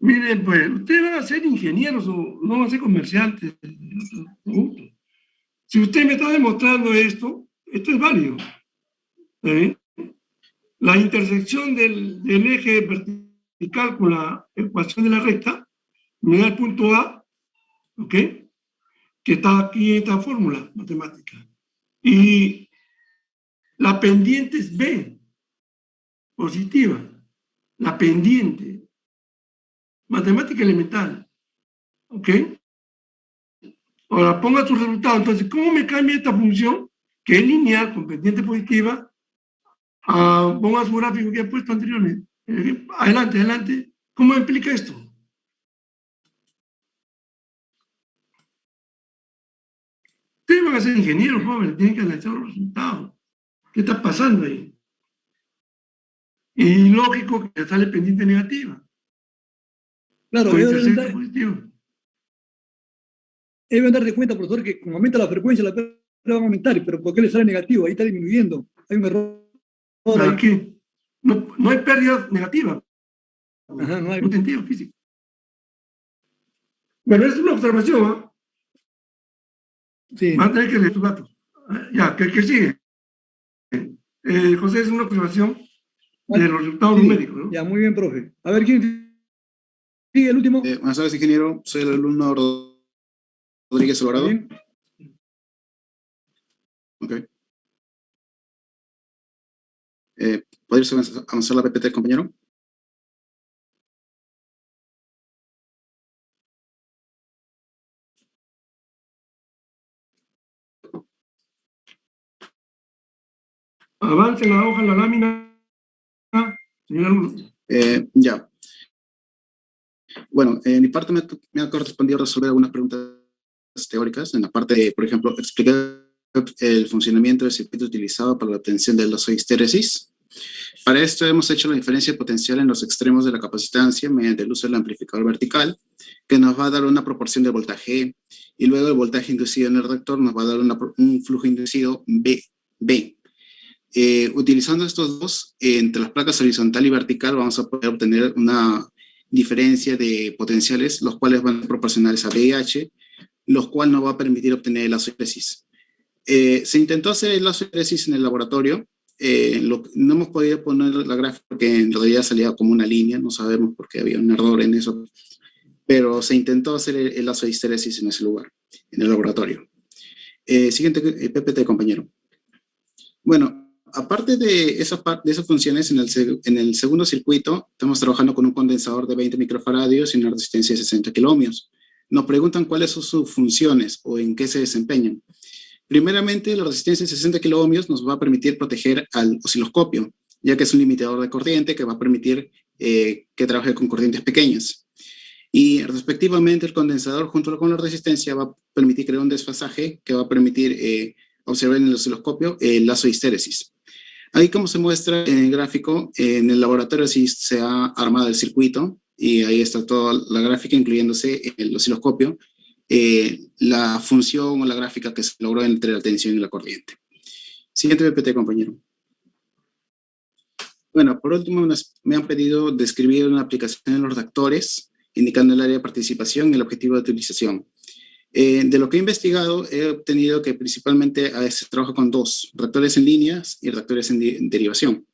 Miren, pues, ustedes van a ser ingenieros o no van a ser comerciantes. Si usted me está demostrando esto es válido. ¿Eh? La intersección del eje vertical con la ecuación de la recta me da el punto A, ¿ok? Que está aquí en esta fórmula matemática. Y la pendiente es B, positiva. La pendiente, matemática elemental, ¿ok? Ahora ponga tu resultado. Entonces, ¿cómo me cambia esta función que es lineal con pendiente positiva? Ponga su gráfico que he puesto anteriormente. Adelante. ¿Cómo explica esto? Ustedes van a ser ingenieros, jóvenes, tienen que analizar los resultados. ¿Qué está pasando ahí? Y lógico que sale pendiente negativa. Claro, O intersecto positivo. deben darte cuenta, profesor, que como aumenta la frecuencia, la pérdida va a aumentar, pero ¿por qué le sale negativo? Ahí está disminuyendo. Hay un error. Aquí no hay pérdida negativa. Ajá, no hay. Un sentido físico. Bueno, es una observación, ¿ah? Sí. Van a tener que leer tus datos. Ya, que sigue. José, es una observación de los resultados numéricos, ¿no? Ya, muy bien, profe. A ver, ¿quién sigue el último? Buenas tardes, ingeniero. Soy el alumno Rodríguez Alvarado. Bien. Ok. ¿Podrías avanzar la PPT, compañero? Avance la hoja, la lámina, señor alumno. Ya. Bueno, en mi parte me ha correspondido resolver algunas preguntas teóricas. En la parte de, por ejemplo, explicar el funcionamiento del circuito utilizado para la obtención del lazo de histéresis. Para esto hemos hecho la diferencia potencial en los extremos de la capacitancia mediante el uso del amplificador vertical, que nos va a dar una proporción de voltaje E, y luego el voltaje inducido en el reactor nos va a dar un flujo inducido B. Utilizando estos dos, entre las placas horizontal y vertical vamos a poder obtener una diferencia de potenciales, los cuales van a ser proporcionales a B y H, los cuales nos va a permitir obtener el lazo de histéresis. Se intentó hacer el lazo de histéresis en el laboratorio. No hemos podido poner la gráfica porque en realidad salía como una línea, no sabemos por qué había un error en eso, pero se intentó hacer el lazo de histéresis en ese lugar, en el laboratorio. Siguiente PPT, compañero. Bueno, aparte de esas funciones, en el segundo circuito estamos trabajando con un condensador de 20 microfaradios y una resistencia de 60 kiloohmios. Nos preguntan cuáles son sus funciones o en qué se desempeñan. Primeramente, la resistencia de 60 kiloohmios nos va a permitir proteger al osciloscopio, ya que es un limitador de corriente que va a permitir que trabaje con corrientes pequeñas. Y respectivamente, el condensador junto con la resistencia va a permitir crear un desfasaje que va a permitir observar en el osciloscopio el lazo de histéresis. Ahí, como se muestra en el gráfico, en el laboratorio sí se ha armado el circuito y ahí está toda la gráfica, incluyéndose el osciloscopio, la función o la gráfica que se logró entre la tensión y la corriente. Siguiente PPT, compañero. Bueno, por último, me han pedido describir una aplicación en los reactores, indicando el área de participación y el objetivo de utilización. De lo que he investigado, he obtenido que principalmente se trabaja con dos, reactores en líneas y reactores en derivación.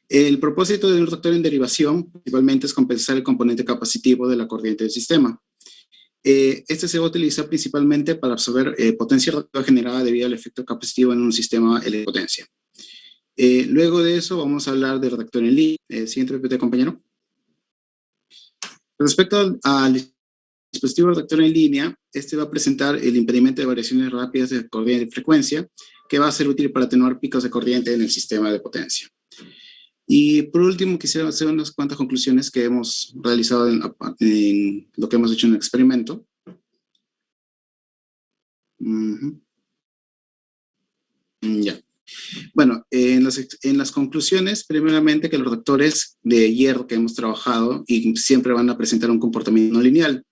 El propósito de un reactor en derivación principalmente es compensar el componente capacitivo de la corriente del sistema. Este se va a utilizar principalmente para absorber potencia reactiva generada debido al efecto capacitivo en un sistema de potencia. Luego de eso vamos a hablar del redactor en línea. Siguiente PPT, compañero. Respecto al dispositivo redactor en línea, este va a presentar el impedimento de variaciones rápidas de corriente y frecuencia, que va a ser útil para atenuar picos de corriente en el sistema de potencia. Y por último, quisiera hacer unas cuantas conclusiones que hemos realizado en lo que hemos hecho en el experimento. Ya. Bueno, en las conclusiones, primeramente que los reactores de hierro que hemos trabajado y siempre van a presentar un comportamiento no lineal.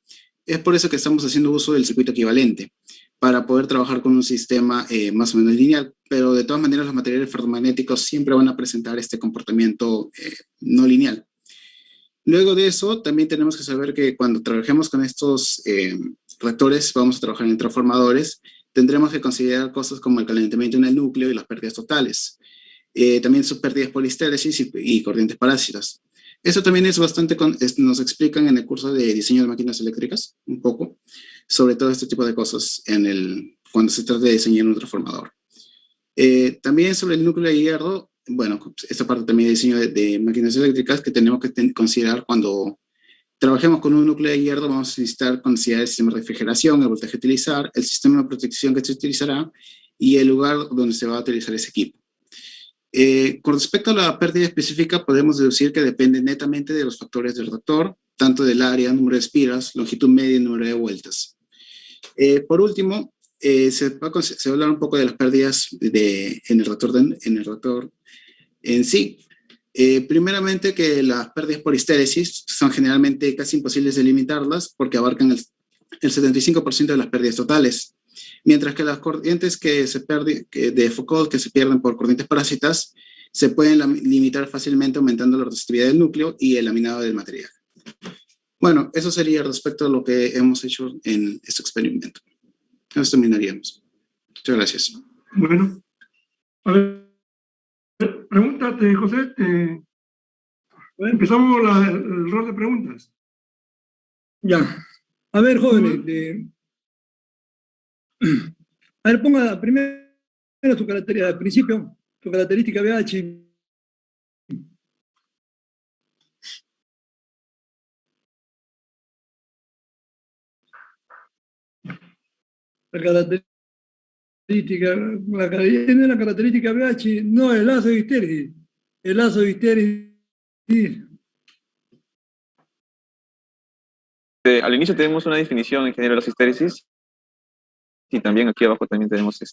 Es por eso que estamos haciendo uso del circuito equivalente, para poder trabajar con un sistema más o menos lineal, pero de todas maneras los materiales ferromagnéticos siempre van a presentar este comportamiento no lineal. Luego de eso, también tenemos que saber que cuando trabajemos con estos reactores, vamos a trabajar en transformadores, tendremos que considerar cosas como el calentamiento en el núcleo y las pérdidas totales. También sus pérdidas por histéresis y corrientes parásitas. Eso también es bastante, nos explican en el curso de diseño de máquinas eléctricas, un poco, sobre todo este tipo de cosas cuando se trata de diseñar un transformador. También sobre el núcleo de hierro, bueno, esta parte también de diseño de máquinas eléctricas que tenemos que considerar cuando trabajemos con un núcleo de hierro, vamos a necesitar considerar el sistema de refrigeración, el voltaje a utilizar, el sistema de protección que se utilizará y el lugar donde se va a utilizar ese equipo. Con respecto a la pérdida específica, podemos deducir que depende netamente de los factores del reactor, tanto del área, número de espiras, longitud media y número de vueltas. Por último, se va a hablar un poco de las pérdidas en el reactor en sí. Primeramente que las pérdidas por histéresis son generalmente casi imposibles de limitarlas porque abarcan el 75% de las pérdidas totales. Mientras que las corrientes de Foucault que se pierden por corrientes parásitas se pueden limitar fácilmente aumentando la resistividad del núcleo y el laminado del material. Bueno, eso sería respecto a lo que hemos hecho en este experimento. Nos terminaríamos. Muchas gracias. Bueno, a ver, pregúntate, José. Empezamos el rol de preguntas. Ya. A ver, jóvenes. A ver, ponga primero su característica, al principio, su característica BH. La característica BH, no el lazo de histéresis. El lazo de histéresis. Al inicio tenemos una definición en general de las histéresis y también aquí abajo también tenemos a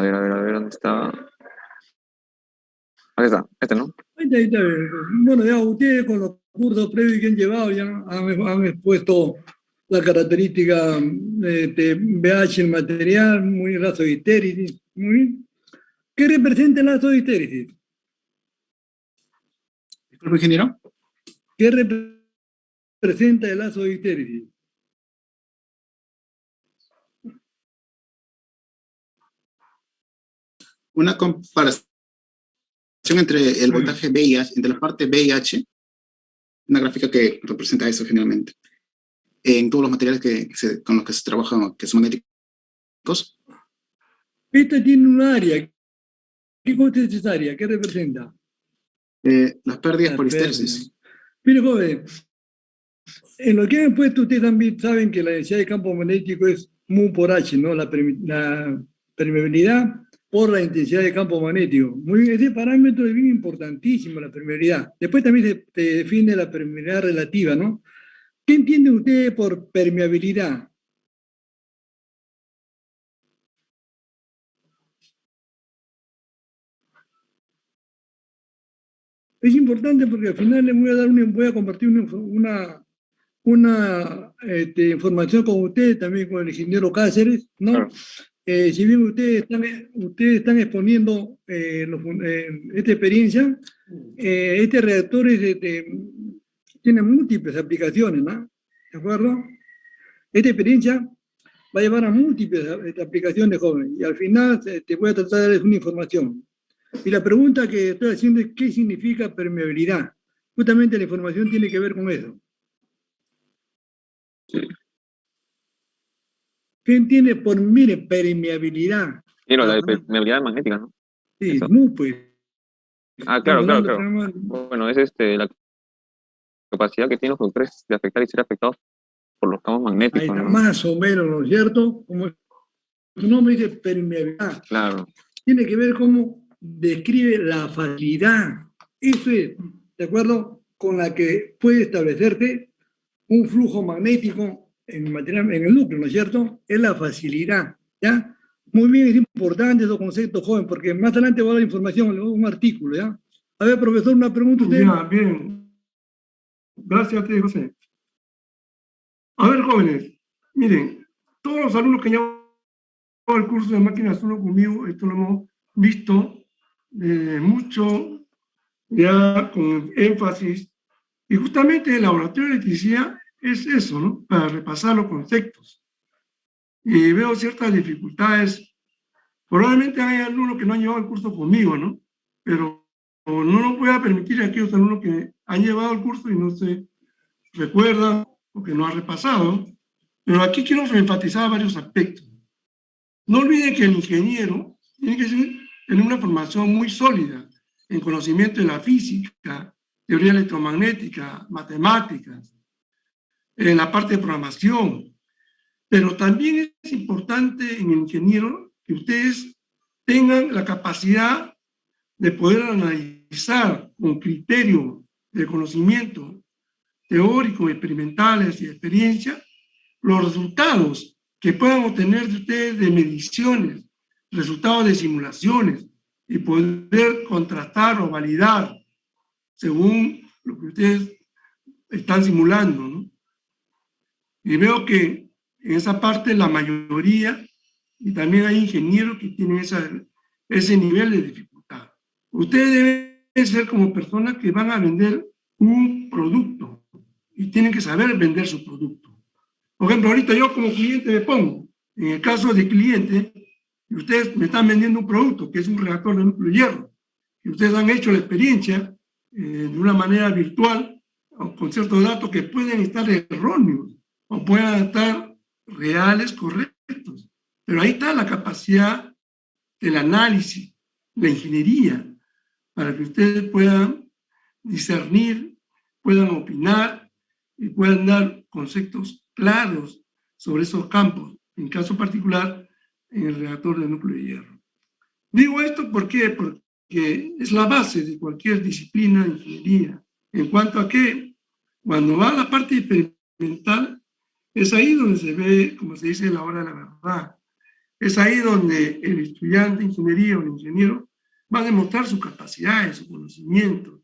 ver, a ver, ¿dónde está? Aquí está, ¿no? Ahí está. Bueno, ya ustedes con los cursos previos que han llevado ya han expuesto la característica de BH en material, muy lazo de histéresis. Muy bien. ¿Qué representa el lazo de histéresis? Disculpe, ingeniero. ¿Qué representa el lazo de histéresis? Una comparación entre el voltaje B y H, entre la parte B y H, una gráfica que representa eso generalmente, en todos los materiales con los que se trabaja, que son magnéticos. Esta tiene un área. ¿Qué cosa es esa área? ¿Qué representa? Las pérdidas por histéresis. Mire, joven, en lo que han puesto ustedes también saben que la densidad de campo magnético es mu por H, ¿no? La permeabilidad por la intensidad de campo magnético. Muy bien, ese parámetro es bien importantísimo, la permeabilidad. Después también se define la permeabilidad relativa, ¿no? ¿Qué entienden ustedes por permeabilidad? Es importante porque al final les voy a compartir una información con ustedes, también con el ingeniero Cáceres, ¿no? Claro. Si bien ustedes están exponiendo esta experiencia, este reactor tiene múltiples aplicaciones, ¿no? ¿De acuerdo? Esta experiencia va a llevar a múltiples aplicaciones, jóvenes, y al final te voy a tratar de darles una información. Y la pregunta que estoy haciendo es ¿qué significa permeabilidad? Justamente la información tiene que ver con eso. ¿Qué entiende por, mire, permeabilidad? Y no, la permeabilidad magnética, ¿no? Sí, Eso. mu, pues. Ah, claro, Estamos claro, dando, claro. tenemos- Bueno, es la capacidad que tienen los conductores de afectar y ser afectados por los campos Ahí magnéticos, está, ¿no? más o menos, ¿no es cierto? Como su nombre dice, permeabilidad. Claro. Tiene que ver cómo describe la facilidad. Eso es, ¿de acuerdo? Con la que puede establecerse un flujo magnético en el núcleo, ¿no es cierto? Es la facilidad, ¿ya? Muy bien, es importante esos conceptos, joven, porque más adelante voy a dar información, un artículo, ¿ya? A ver, profesor, una pregunta usted. Ya, bien. Gracias a ti, José. A ver, jóvenes, miren, todos los alumnos que han llevado el curso de máquinas uno conmigo, esto lo hemos visto mucho, ya con énfasis, y justamente el laboratorio de electricidad es eso, ¿no? Para repasar los conceptos. Y veo ciertas dificultades. Probablemente hay alumnos que no han llevado el curso conmigo, ¿no? Pero no nos voy a permitir a aquellos alumnos que han llevado el curso y no se recuerdan o que no han repasado. Pero aquí quiero enfatizar varios aspectos. No olviden que el ingeniero tiene que tener una formación muy sólida en conocimiento de la física, teoría electromagnética, matemáticas, en la parte de programación. Pero también es importante en el ingeniero que ustedes tengan la capacidad de poder analizar con criterio de conocimiento teórico, experimentales y de experiencia los resultados que puedan obtener de ustedes de mediciones, resultados de simulaciones y poder contrastar o validar según lo que ustedes están simulando, ¿no? Y veo que en esa parte la mayoría, y también hay ingenieros que tienen ese nivel de dificultad. Ustedes deben ser como personas que van a vender un producto y tienen que saber vender su producto. Por ejemplo, ahorita yo como cliente me pongo, en el caso de cliente, y ustedes me están vendiendo un producto que es un reactor de núcleo de hierro, y ustedes han hecho la experiencia de una manera virtual, o con ciertos datos que pueden estar erróneos, o puedan estar reales, correctos. Pero ahí está la capacidad del análisis, la ingeniería, para que ustedes puedan discernir, puedan opinar y puedan dar conceptos claros sobre esos campos, en caso particular, en el reactor de núcleo de hierro. Digo esto porque es la base de cualquier disciplina de ingeniería, en cuanto a que cuando va a la parte experimental, es ahí donde se ve, como se dice, la hora de la verdad. Es ahí donde el estudiante de ingeniería o el ingeniero va a demostrar sus capacidades, su conocimiento,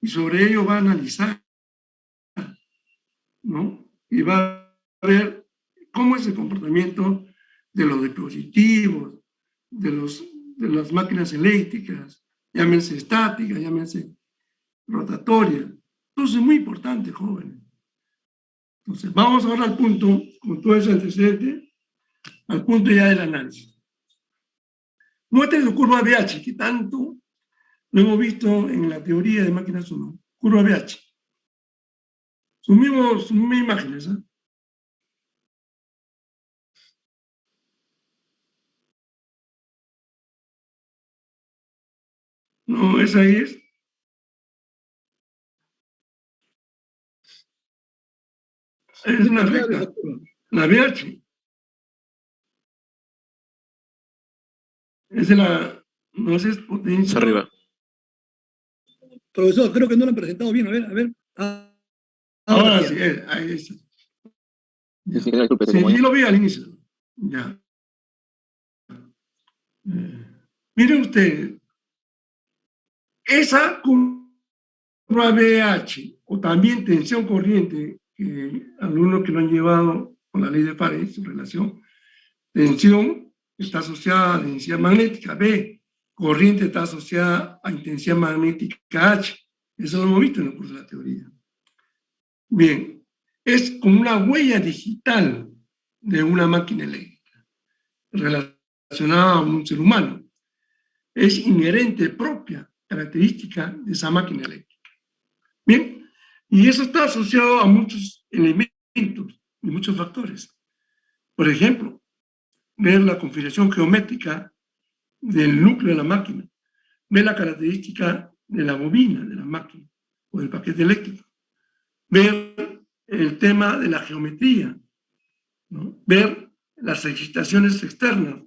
y sobre ello va a analizar, ¿no? Y va a ver cómo es el comportamiento de los dispositivos, de las máquinas eléctricas, llámense estáticas, llámense rotatorias. Entonces es muy importante, jóvenes. Entonces vamos ahora al punto, con todo ese antecedente, al punto ya del análisis. Muestren su curva BH, que tanto lo hemos visto en la teoría de máquinas 1. Curva BH. Sus mismas imágenes, ¿eh? No, esa es. Es una recta. La BH. Es de la, no sé, es potencia. Arriba. Profesor, creo que no lo han presentado bien, a ver. Ahora sí, ahí está. Sí, disculpe, Sí, como yo lo vi al inicio. Ya. Miren ustedes, esa curva BH, o también tensión corriente, que alumnos que lo han llevado con la ley de Paredes, su relación, tensión está asociada a densidad magnética, B, corriente está asociada a intensidad magnética H. Eso lo hemos visto en el curso de la teoría. Bien, es como una huella digital de una máquina eléctrica relacionada a un ser humano. Es inherente, propia, característica de esa máquina eléctrica. Bien, y eso está asociado a muchos elementos y muchos factores. Por ejemplo, ver la configuración geométrica del núcleo de la máquina. ver la característica de la bobina, de la máquina o del paquete eléctrico, ver el tema de la geometría, ¿no? Ver las excitaciones externas,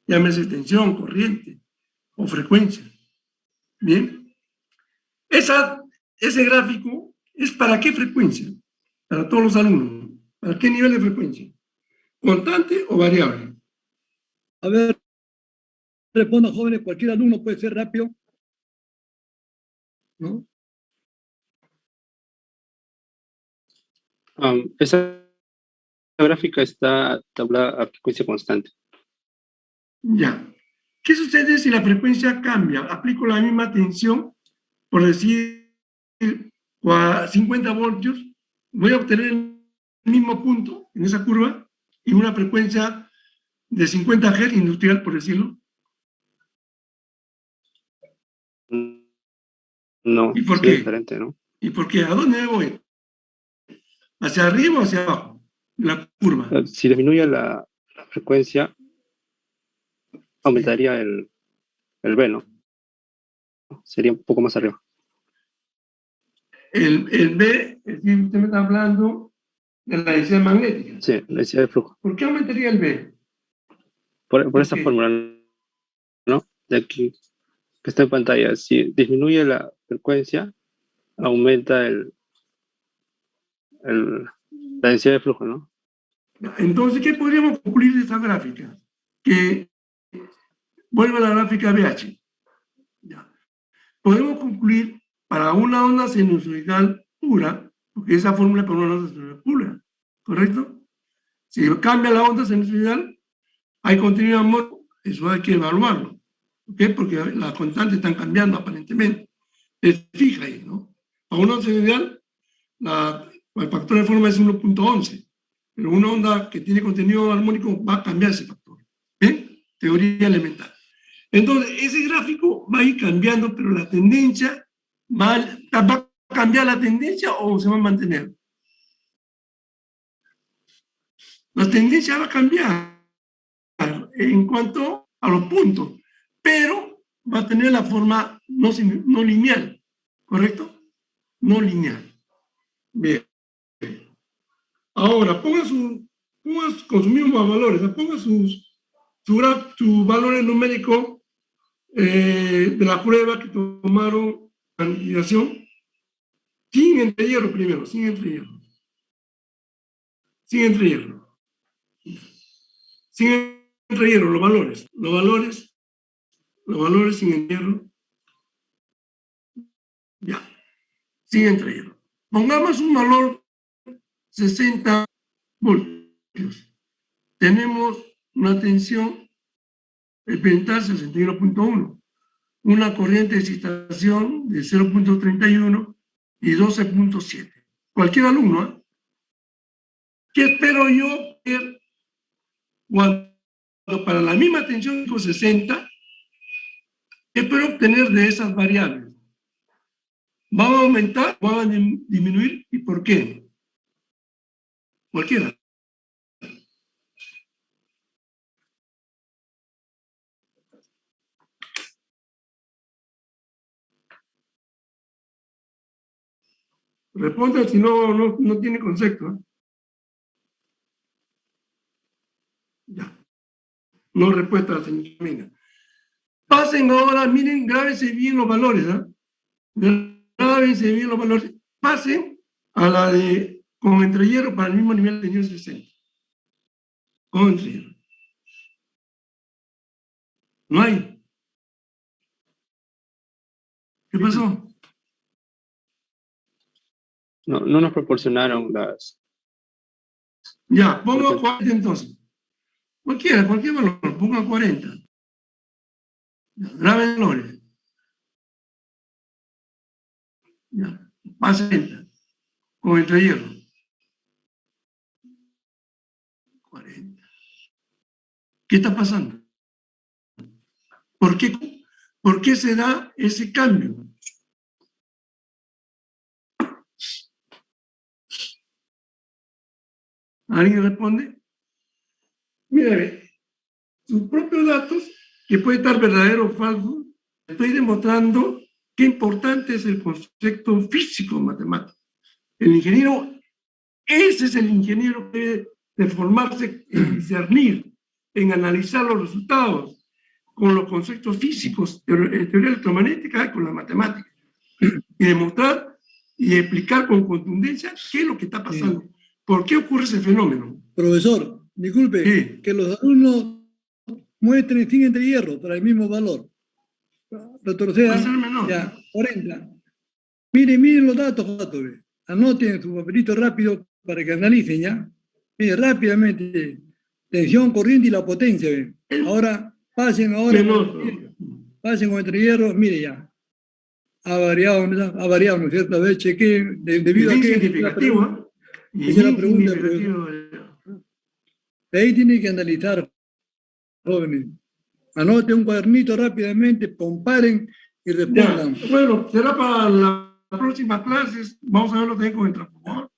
llámese tensión, corriente o frecuencia. Bien, ese gráfico es para qué frecuencia, para todos los alumnos, para qué nivel de frecuencia, constante o variable. A ver, respondan jóvenes, cualquier alumno puede ser rápido, ¿no? Esa gráfica está tablada a frecuencia constante. Ya. ¿Qué sucede si la frecuencia cambia? Aplico la misma tensión, por decir 50 voltios, voy a obtener el mismo punto en esa curva y una frecuencia de 50 Hz industrial, por decirlo. No, ¿Y por sería qué? diferente, ¿no? ¿Y por qué? ¿A dónde voy? ¿Hacia arriba o hacia abajo? La curva. Si disminuye la frecuencia, aumentaría el B, ¿no? Sería un poco más arriba. El B, es decir, usted me está hablando de la densidad magnética. Sí, la densidad de flujo. ¿Por qué aumentaría el B? Por esta fórmula, ¿no? De aquí, que está en pantalla. Si disminuye la frecuencia, aumenta la densidad de flujo, ¿no? Entonces, ¿qué podríamos concluir de esta gráfica? Que vuelve a la gráfica BH. Ya. Podemos concluir para una onda sinusoidal pura, porque esa fórmula para una onda sinusoidal pura, ¿correcto? Si cambia la onda sinusoidal, hay contenido amorfo, eso hay que evaluarlo, ¿ok? Porque las constantes están cambiando aparentemente. Es fija ahí, ¿no? Para una onda sinusoidal, el factor de forma es 1.11, pero una onda que tiene contenido armónico va a cambiar ese factor. ¿Bien? Teoría elemental. Entonces, ese gráfico va a ir cambiando, pero la tendencia va a cambiar la tendencia o se va a mantener. La tendencia va a cambiar en cuanto a los puntos, pero va a tener la forma no lineal, ¿correcto? No lineal. Bien. Ahora, ponga con sus mismos valores, ponga sus valores numéricos de la prueba que tomaron la liquidación, sin entrehierro primero, sin entrehierro. Sin entrehierro. Sin entrehierro, los valores sin entrehierro. Ya, sin entrehierro. Pongamos un valor 60 voltios. Tenemos una tensión experimental 61.1, una corriente de excitación de 0.31 y 12.7. Cualquier alumno, ¿eh? ¿Qué espero yo ver cuando para la misma tensión 60, qué espero obtener de esas variables? ¿Van a aumentar? ¿Van a disminuir? ¿Y por qué? Cualquiera. Responda si no tiene concepto, ¿eh? Ya. No respuesta, señor Mina. Pasen ahora, miren, grábense bien los valores, ¿eh? Grábense bien los valores. Pasen a la de con entrehierro para el mismo nivel de tensión 60. Con entrehierro. No hay. ¿Qué pasó? No nos proporcionaron las... Ya, pongo 40 entonces. Cualquier valor, ponga 40. Graben valores. Ya, pasa con entrehierro. 40. ¿Qué está pasando? ¿Por qué se da ese cambio? ¿Alguien responde? Mire, sus propios datos, que puede estar verdadero o falso, estoy demostrando qué importante es el concepto físico matemático. El ingeniero, ese es el ingeniero que debe de formarse en discernir, en analizar los resultados con los conceptos físicos, teoría electromagnética y con la matemática, y demostrar y explicar con contundencia qué es lo que está pasando, por qué ocurre ese fenómeno. Profesor, disculpe, que los alumnos muestren sin entre hierro para el mismo valor. Retroceda, Puede ser menor. ya, 40. Miren los datos, Jato, anoten su papelito rápido para que analicen, ¿ya? Mire, rápidamente, tensión, corriente y la potencia, ¿ve? Ahora, pasen con entre hierro, mire ya. Ha variado, ¿no es cierto? A ver, chequeen, debido a que... Significativo, Esa es la pregunta, profesor. De ahí tiene que analizar, jóvenes. Anoten un cuadernito rápidamente, comparen y respondan. Ya, bueno, será para las próximas clases. Vamos a verlo también con el transformador.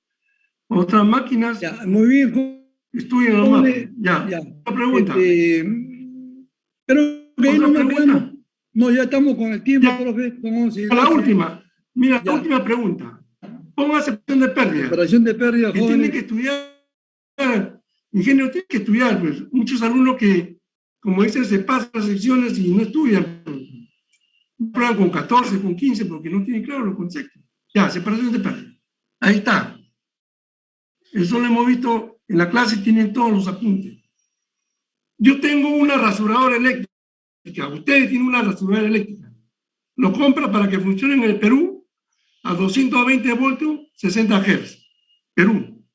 Otras máquinas. Ya, muy bien. Estudien los mapas. Ya. Otra pregunta. Creo que ahí no me quedamos. No, ya estamos con el tiempo, profe. La última. Mira, la última pregunta. Ponga separación de pérdida. Separación de pérdida, jóvenes. Tiene que estudiar. Ingeniero tiene que estudiar. Pues. Muchos alumnos que, como dicen, se pasan las secciones y no estudian. Prueban con 14, con 15, porque no tienen claro los conceptos. Ya, separación de pérdida. Ahí está. Eso lo hemos visto en la clase, tienen todos los apuntes. Yo tengo una rasuradora eléctrica. Ustedes tienen una rasuradora eléctrica. Lo compra para que funcione en el Perú a 220 voltios, 60 Hz. Perú.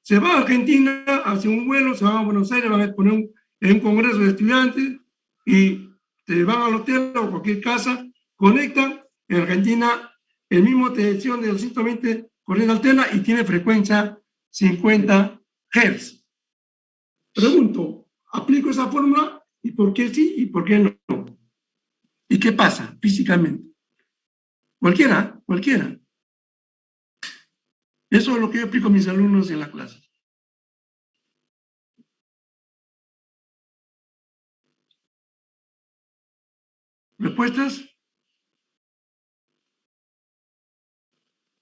Se va a Argentina, hace un vuelo, se van a Buenos Aires, van a exponer en un congreso de estudiantes y se van al hotel o cualquier casa, conectan, en Argentina el mismo tensión de 220 corriente alterna y tiene frecuencia 50 Hz. Pregunto, ¿aplico esa fórmula? ¿Y por qué sí y por qué no? ¿Y qué pasa físicamente? Cualquiera. Eso es lo que yo explico a mis alumnos en la clase. ¿Respuestas?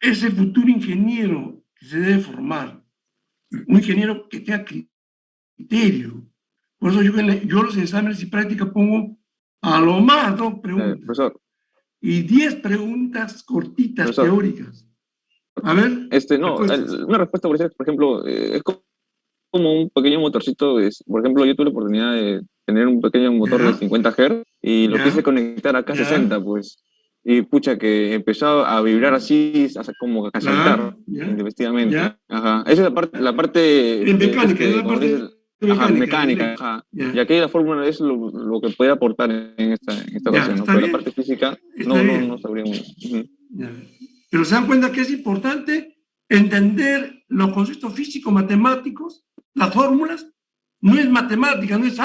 Ese futuro ingeniero que se debe formar, un ingeniero que tenga criterio. Por eso yo los exámenes y prácticas pongo a lo más 2 preguntas. Profesor. Y 10 preguntas cortitas, profesor, teóricas. A ver. Una respuesta, por ejemplo, es como un pequeño motorcito. Por ejemplo, yo tuve la oportunidad de tener un pequeño motor de 50 Hz y lo quise conectar a K60, pues. Y pucha, que empezó a vibrar así, como a saltar, intempestivamente. Ajá. Esa es la parte mecánica. Y aquí la fórmula es lo que puede aportar en esta ocasión, ¿no? Pero la parte física no sabría muy bien. Pero se dan cuenta que es importante entender los conceptos físico-matemáticos, las fórmulas. No es matemática, no es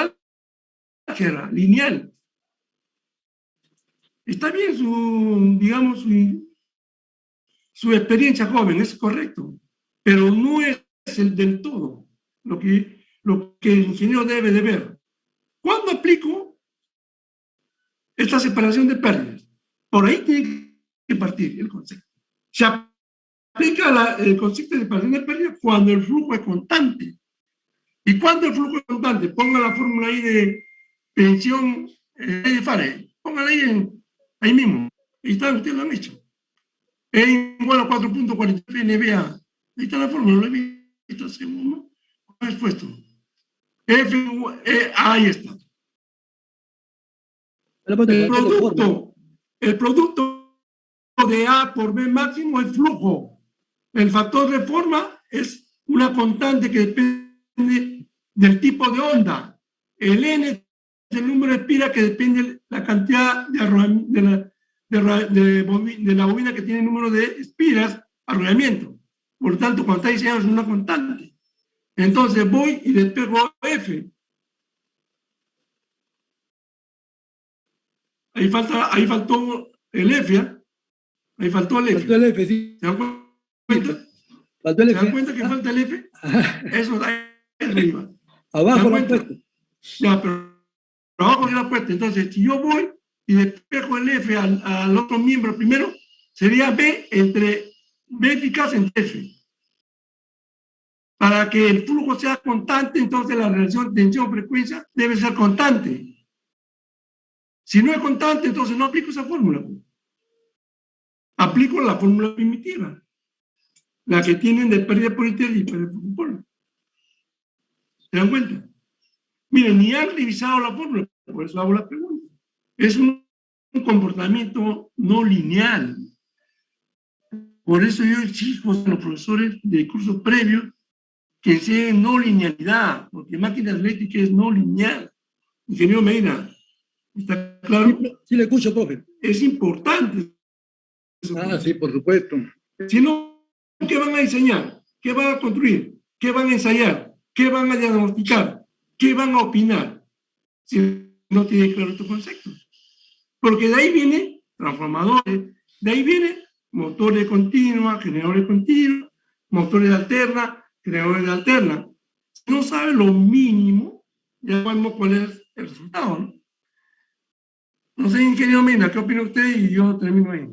álgebra lineal. Está bien su experiencia joven, es correcto, pero no es el del todo lo que el ingeniero debe de ver. ¿Cuándo aplico esta separación de pérdidas? Por ahí tiene que partir el concepto. Se aplica el concepto de separación de pérdidas cuando el flujo es constante. ¿Y cuándo el flujo es constante? Ponga la fórmula ahí de tensión de Faraday. Póngala ahí mismo. Ahí está, ustedes lo han hecho. E igual a 4.43 NBA. Ahí está la fórmula, lo he visto segundo. ¿Cómo es puesto? Ahí está. El producto de A por B máximo es flujo. El factor de forma es una constante que depende del tipo de onda. El N es el número de espiras que depende de la cantidad de la bobina que tiene el número de espiras, arrollamiento. Por tanto, cuando está diseñado es una constante. Entonces voy y despego F. Ahí faltó el F, ¿eh? Ahí faltó el F. Faltó el F, sí. ¿Se dan cuenta? Faltó el F. ¿Se dan cuenta que falta el F? Eso ahí arriba. Abajo lo han puesto. Ya, pero abajo ya lo han puesto. Entonces, si yo voy y despejo el F al otro miembro primero, sería B eficaz entre F. Para que el flujo sea constante, entonces la relación tensión-frecuencia debe ser constante. Si no es constante, entonces no aplico esa fórmula. Aplico la fórmula primitiva, la que tienen de pérdida por interés y pérdida por componente. ¿Se dan cuenta? Miren, ni han revisado la fórmula, por eso hago la pregunta. Es un comportamiento no lineal. Por eso yo exijo a los profesores de cursos previos que enseñen no linealidad, porque máquina atlética es no lineal. Ingeniero Medina, ¿está claro? Sí, le escucho, profe. Es importante. Sí, por supuesto. Si no, ¿qué van a diseñar? ¿Qué van a construir? ¿Qué van a ensayar? ¿Qué van a diagnosticar? ¿Qué van a opinar? Si no tienen claro estos conceptos. Porque de ahí viene transformadores, de ahí viene motores continua, generadores continuos, motores de alterna, generadores de alterna. Si no sabe lo mínimo, ya sabemos cuál es el resultado, ¿no? No sé, ingeniero Mena, ¿qué opina usted? Y yo termino ahí.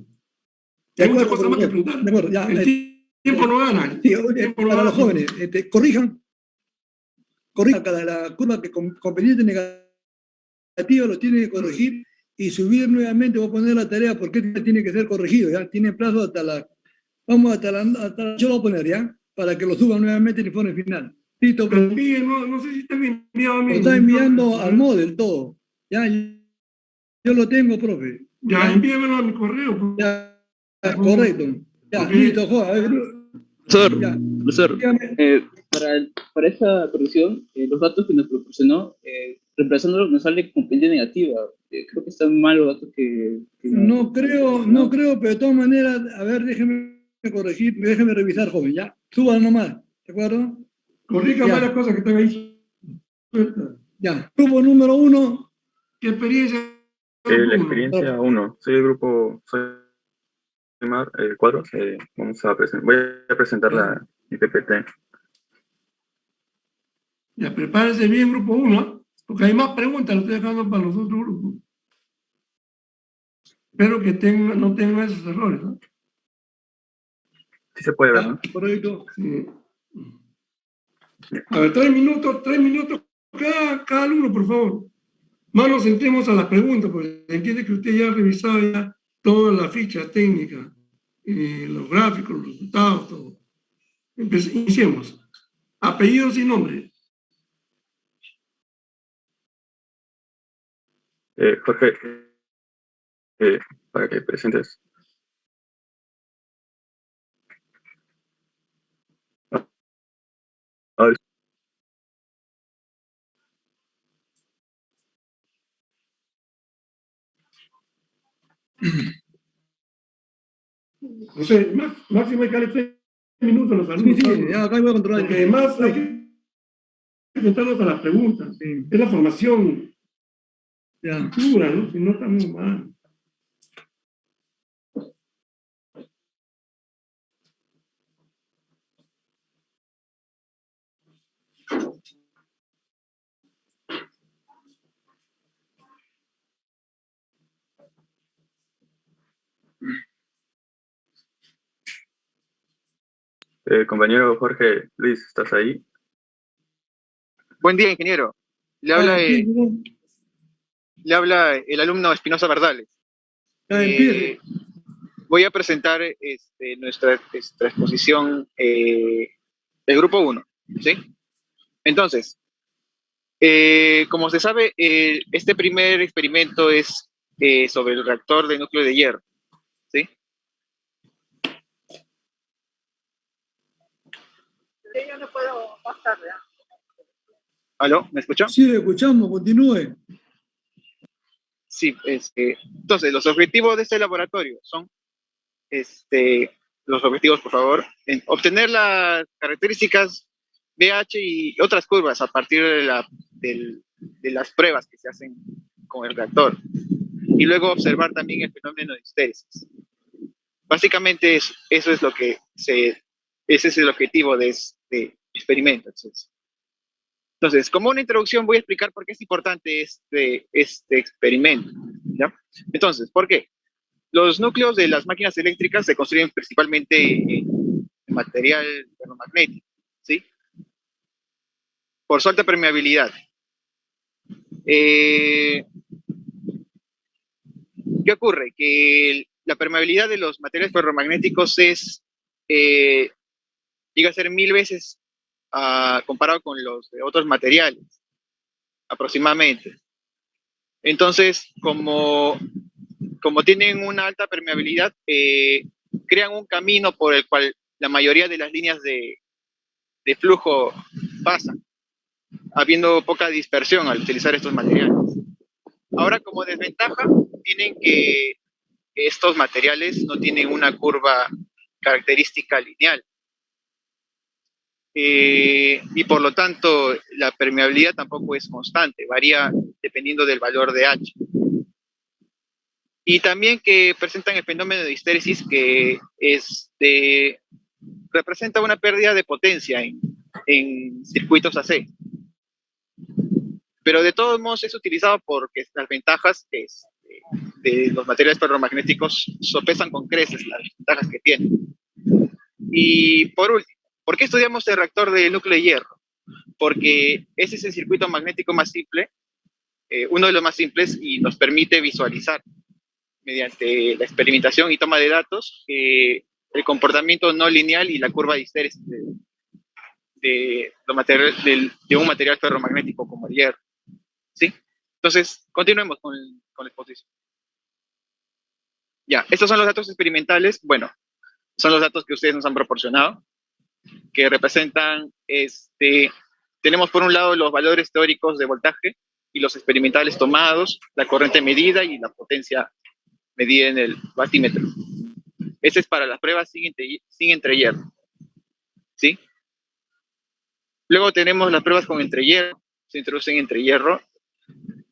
Hay muchas cosas más que preguntar. De acuerdo, ya. El tiempo no gana. Sí, para los jóvenes, corrijan la curva que conveniente negativa lo tiene que corregir y subir nuevamente. Voy a poner la tarea porque tiene que ser corregido, ¿ya? Tiene plazo hasta la... Vamos hasta la... Yo lo voy a poner, ¿ya? Para que lo suban nuevamente el informe final. Listo, profe. No sé si está enviado a mí. Lo está enviando al model todo. Ya, yo lo tengo, profe. Ya, envíamelo a mi correo. Pues. Ya, correcto. Ya, Okay. listo, joder. Profesor, Para esta corrección, los datos que nos proporcionó, reemplazándolo nos sale con pendiente negativa. Creo que están mal los datos que no creo, pero de todas maneras, a ver, déjeme corregir, déjeme revisar, joven, ya. Suban nomás, ¿de acuerdo? Corrija varias cosas que están ahí. Ya, grupo número 1. ¿Qué experiencia? La experiencia 1. Soy el grupo, soy Mar, el cuadro. Voy a presentar mi PPT. Ya, prepárese bien, grupo 1, porque hay más preguntas, lo estoy dejando para los otros grupos. Espero que no tengan esos errores, ¿no? Sí se puede ver, ¿no? Correcto. Sí. A ver, 3 minutos cada alumno, por favor. Más nos centremos a las preguntas, porque entiende que usted ya ha revisado ya toda la ficha técnica, los gráficos, los resultados, todo. Iniciemos. Apellidos y nombres. Jorge, para que presentes. No sé, máximo hay que darle 3 minutos a los alumnos. Sí, ya acá voy a controlar. Porque además hay que presentarnos a las preguntas. Sí. Es la formación futura, ¿no? Si no, estamos mal. Compañero Jorge Luis, ¿estás ahí? Buen día, ingeniero. Le habla el alumno Espinosa Bardales. Voy a presentar nuestra exposición del grupo 1, ¿sí? Entonces, como se sabe, este primer experimento es sobre el reactor de núcleo de hierro, ¿sí? Yo no puedo más tarde. ¿Aló? ¿Me escuchó? Sí, le escuchamos, continúe. Sí, entonces, los objetivos de este laboratorio son, los objetivos, por favor, obtener las características BH y otras curvas a partir de las pruebas que se hacen con el reactor. Y luego observar también el fenómeno de histéresis. Básicamente eso es ese es el objetivo de este experimento. Entonces, como una introducción voy a explicar por qué es importante este experimento. ¿ya? Entonces, ¿por qué? Los núcleos de las máquinas eléctricas se construyen principalmente en material ferromagnético, ¿sí? Por su alta permeabilidad. ¿Qué ocurre? Que la permeabilidad de los materiales ferromagnéticos llega a ser 1000 veces comparado con los de otros materiales, aproximadamente. Entonces, como tienen una alta permeabilidad, crean un camino por el cual la mayoría de las líneas de flujo pasan, habiendo poca dispersión al utilizar estos materiales. Ahora, como desventaja, tienen que estos materiales no tienen una curva característica lineal. Y por lo tanto, la permeabilidad tampoco es constante, varía dependiendo del valor de H. Y también que presentan el fenómeno de histéresis, que representa una pérdida de potencia en circuitos AC. Pero de todos modos es utilizado porque las ventajas de los materiales ferromagnéticos sopesan con creces las ventajas que tienen. Y por último, ¿por qué estudiamos el reactor de núcleo de hierro? Porque ese es el circuito magnético más simple, uno de los más simples, y nos permite visualizar mediante la experimentación y toma de datos el comportamiento no lineal y la curva de histéresis de un material ferromagnético como el hierro. ¿Sí? Entonces, continuemos con la exposición. Ya, estos son los datos experimentales. Bueno, son los datos que ustedes nos han proporcionado, que representan, tenemos por un lado los valores teóricos de voltaje y los experimentales tomados, la corriente medida y la potencia medida en el batímetro. Ese es para las pruebas sin entrehierro. ¿Sí? Luego tenemos las pruebas con entrehierro, se introducen entrehierro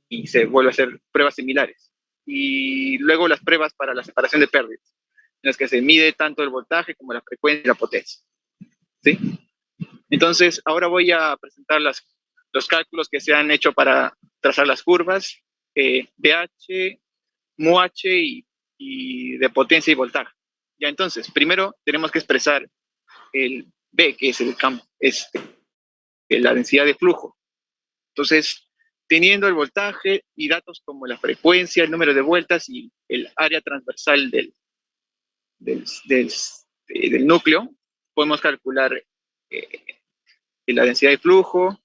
y se vuelve a hacer pruebas similares. Y luego las pruebas para la separación de pérdidas, en las que se mide tanto el voltaje como la frecuencia y la potencia. ¿Sí? Entonces, ahora voy a presentar los cálculos que se han hecho para trazar las curvas, BH, MUH y de potencia y voltaje. Ya, entonces, primero tenemos que expresar el B, que es el campo, la densidad de flujo. Entonces, teniendo el voltaje y datos como la frecuencia, el número de vueltas y el área transversal del núcleo, podemos calcular la densidad de flujo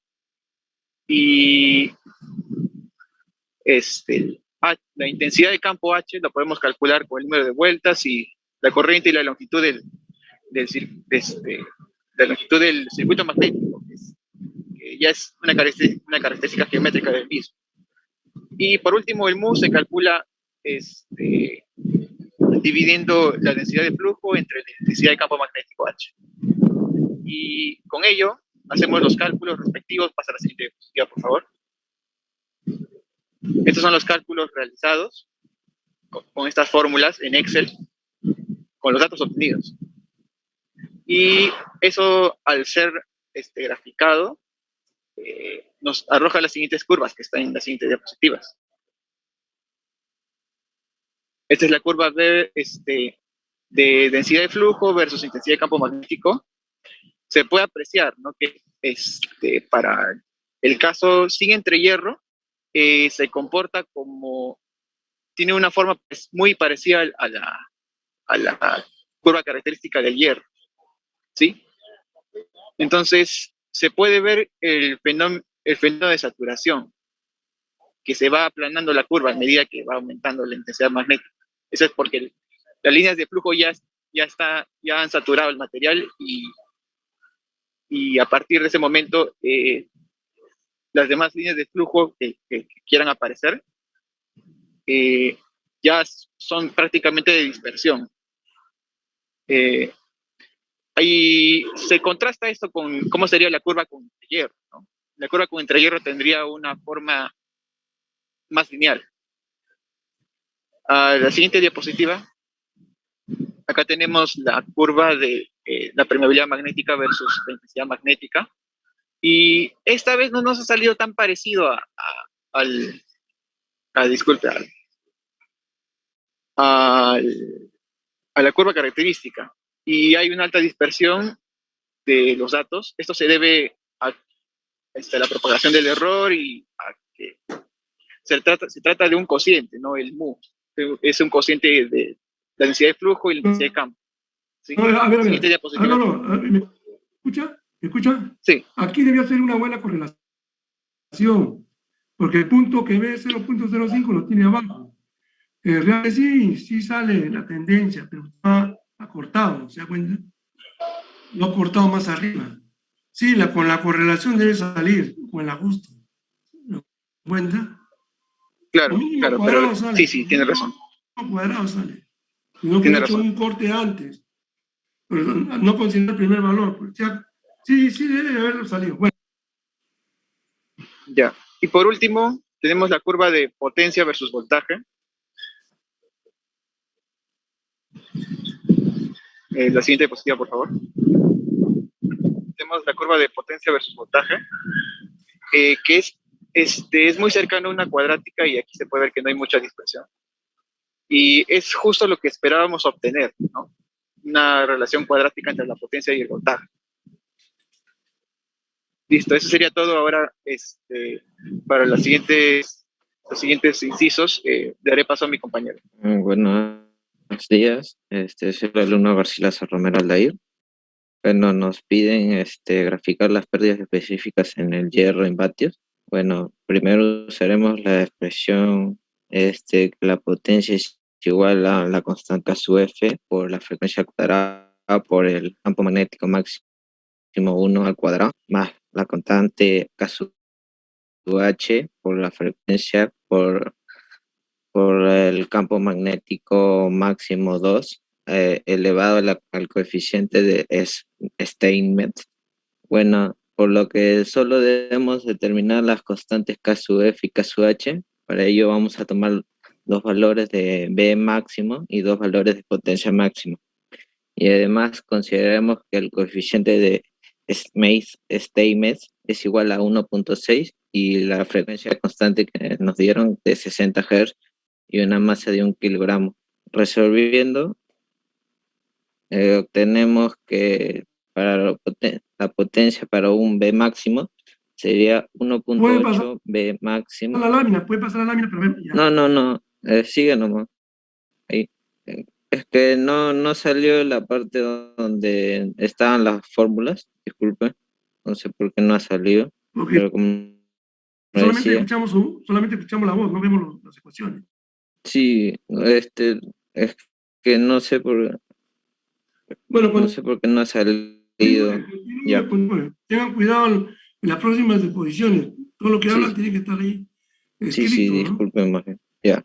y la intensidad de campo H la podemos calcular con el número de vueltas y la corriente y la longitud del circuito magnético, que ya es una característica geométrica del mismo. Y por último, el mu se calcula dividiendo la densidad de flujo entre la densidad de campo magnético H. Y con ello hacemos los cálculos respectivos. Pasa a la siguiente diapositiva, por favor. Estos son los cálculos realizados con estas fórmulas en Excel, con los datos obtenidos. Y eso, al ser graficado, nos arroja las siguientes curvas que están en las siguientes diapositivas. Esta es la curva de densidad de flujo versus intensidad de campo magnético. Se puede apreciar, ¿no?, que para el caso sin entrehierro se comporta como, tiene una forma muy parecida a la curva característica del hierro, ¿sí? Entonces, se puede ver el fenómeno de saturación, que se va aplanando la curva a medida que va aumentando la intensidad magnética. Eso es porque las líneas de flujo ya han saturado el material y a partir de ese momento las demás líneas de flujo que quieran aparecer ya son prácticamente de dispersión. Ahí se contrasta esto con cómo sería la curva con entrehierro, ¿no? La curva con entrehierro tendría una forma más lineal. La siguiente diapositiva. Acá tenemos la curva de la permeabilidad magnética versus la intensidad magnética. Y esta vez no nos ha salido tan parecido disculpe, a la curva característica y hay una alta dispersión de los datos. Esto se debe a la propagación del error y a que se trata de un cociente, ¿no? El mu. Es un cociente de la densidad de flujo y la densidad de campo. ¿Sí? A ver. Siguiente diapositiva. ¿Me escucha? ¿Me escucha? Sí. Aquí debía ser una buena correlación, porque el punto que ve 0.05 lo tiene abajo. Realmente sí sale la tendencia, pero está acortado, ¿se da cuenta? No ha cortado más arriba. Sí, con la correlación debe salir, con el ajuste. ¿Me da cuenta? Claro, pero sale. sí, tiene razón. Cuadrado sale. No que Tiene he hecho razón. un corte antes, pero no considero el primer valor. Pues sí, debe haberlo salido. Bueno. Ya. Y por último, tenemos la curva de potencia versus voltaje. La siguiente diapositiva, por favor. Tenemos la curva de potencia versus voltaje, que es muy cercano a una cuadrática y aquí se puede ver que no hay mucha dispersión. Y es justo lo que esperábamos obtener, ¿no? Una relación cuadrática entre la potencia y el voltaje. Listo, eso sería todo. Ahora, para los siguientes incisos, daré paso a mi compañero. Buenos días, soy el alumno Garcilaso Romero Aldair. Bueno, nos piden graficar las pérdidas específicas en el hierro en vatios. Bueno, primero usaremos la expresión que la potencia es igual a la constante K sub F por la frecuencia cuadrada por el campo magnético máximo 1 al cuadrado, más la constante K sub H por la frecuencia por el campo magnético máximo 2, elevado al coeficiente de Steinmetz. Bueno, por lo que solo debemos determinar las constantes K sub F y K sub H. Para ello vamos a tomar dos valores de B máximo y dos valores de potencia máxima. Y además consideremos que el coeficiente de Steinmetz es igual a 1.6 y la frecuencia constante que nos dieron de 60 Hz y una masa de 1 kilogramo. Resolviendo, obtenemos que para la potencia para un B máximo sería 1.8 B máximo. Puede pasar la lámina, pero ya. No, sigue nomás. Ahí. Es que no salió la parte donde estaban las fórmulas, disculpe, no sé por qué no ha salido, pero como Solamente decía, escuchamos la voz, no vemos las ecuaciones. sí, es que no sé por qué no ha salido. Ya. Tengan cuidado en las próximas exposiciones. Todo lo que hablan tiene que estar ahí escrito, Sí, ¿no? disculpen, más bien. Ya.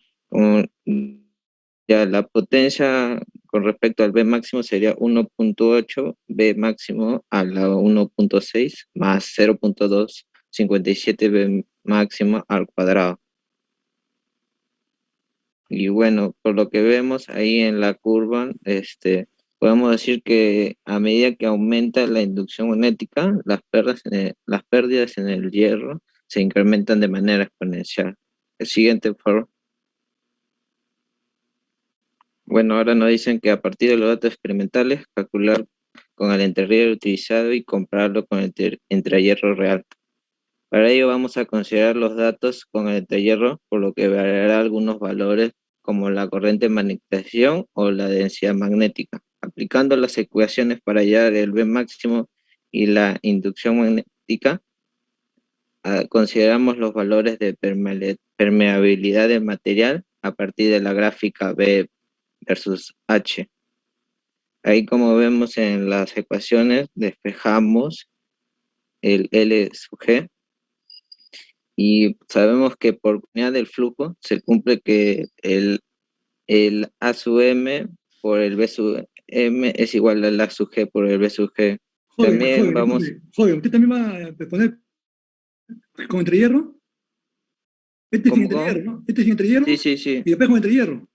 Ya la potencia con respecto al B máximo sería 1.8 B máximo a la 1.6 más 0.257 B máximo al cuadrado. Y bueno, por lo que vemos ahí en la curva, podemos decir que a medida que aumenta la inducción magnética, las pérdidas en el hierro se incrementan de manera exponencial. El siguiente, por favor. Bueno, ahora nos dicen que a partir de los datos experimentales, calcular con el entrehierro utilizado y compararlo con el entrehierro real. Para ello vamos a considerar los datos con el entrehierro, por lo que variará algunos valores como la corriente de magnetización o la densidad magnética. Aplicando las ecuaciones para hallar el B máximo y la inducción magnética, consideramos los valores de permeabilidad del material a partir de la gráfica B versus H. Ahí, como vemos en las ecuaciones, despejamos el L sub G y sabemos que por unidad del flujo se cumple que el A sub M por el B sub M es igual al A sub G por el B sub G. Joven, ¿usted también va a poner con entrehierro? Este es sin entrehierro, ¿no? Este es sin entrehierro. Sí. Y después con entrehierro.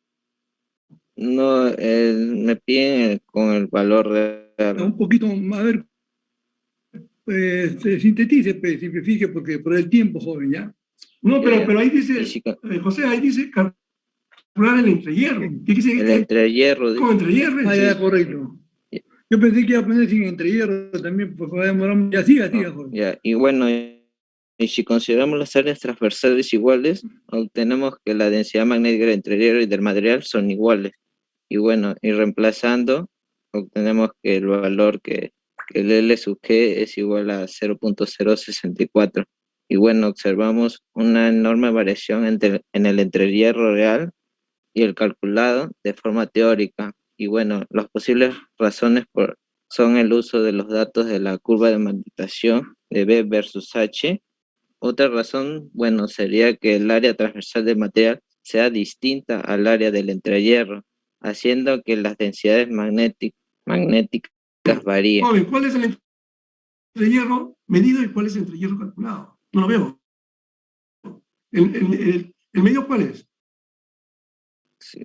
No, me piden con el valor real. Un poquito, a ver, sintetice, simplifique, porque por el tiempo, joven, ¿ya? No, pero ahí dice, José, ahí dice calcular el entrehierro. El entrehierro. Como entrehierro. Ah, ya, correcto. Yo pensé que iba a poner sin entrehierro también, porque va a demorar. Ya siga, Jorge. Ya, y bueno, y si consideramos las áreas transversales iguales, obtenemos que la densidad magnética del entrehierro y del material son iguales. Y bueno, y reemplazando, obtenemos que el valor que el L sub G es igual a 0.064. Y bueno, observamos una enorme variación en el entrehierro real y el calculado de forma teórica. Y bueno, las posibles razones son el uso de los datos de la curva de magnetización de B versus H. Otra razón, bueno, sería que el área transversal del material sea distinta al área del entrehierro, haciendo que las densidades magnéticas varíen. Joven, ¿cuál es el entrehierro medido y cuál es el entrehierro calculado? No lo veo. ¿El medio cuál es? Sí,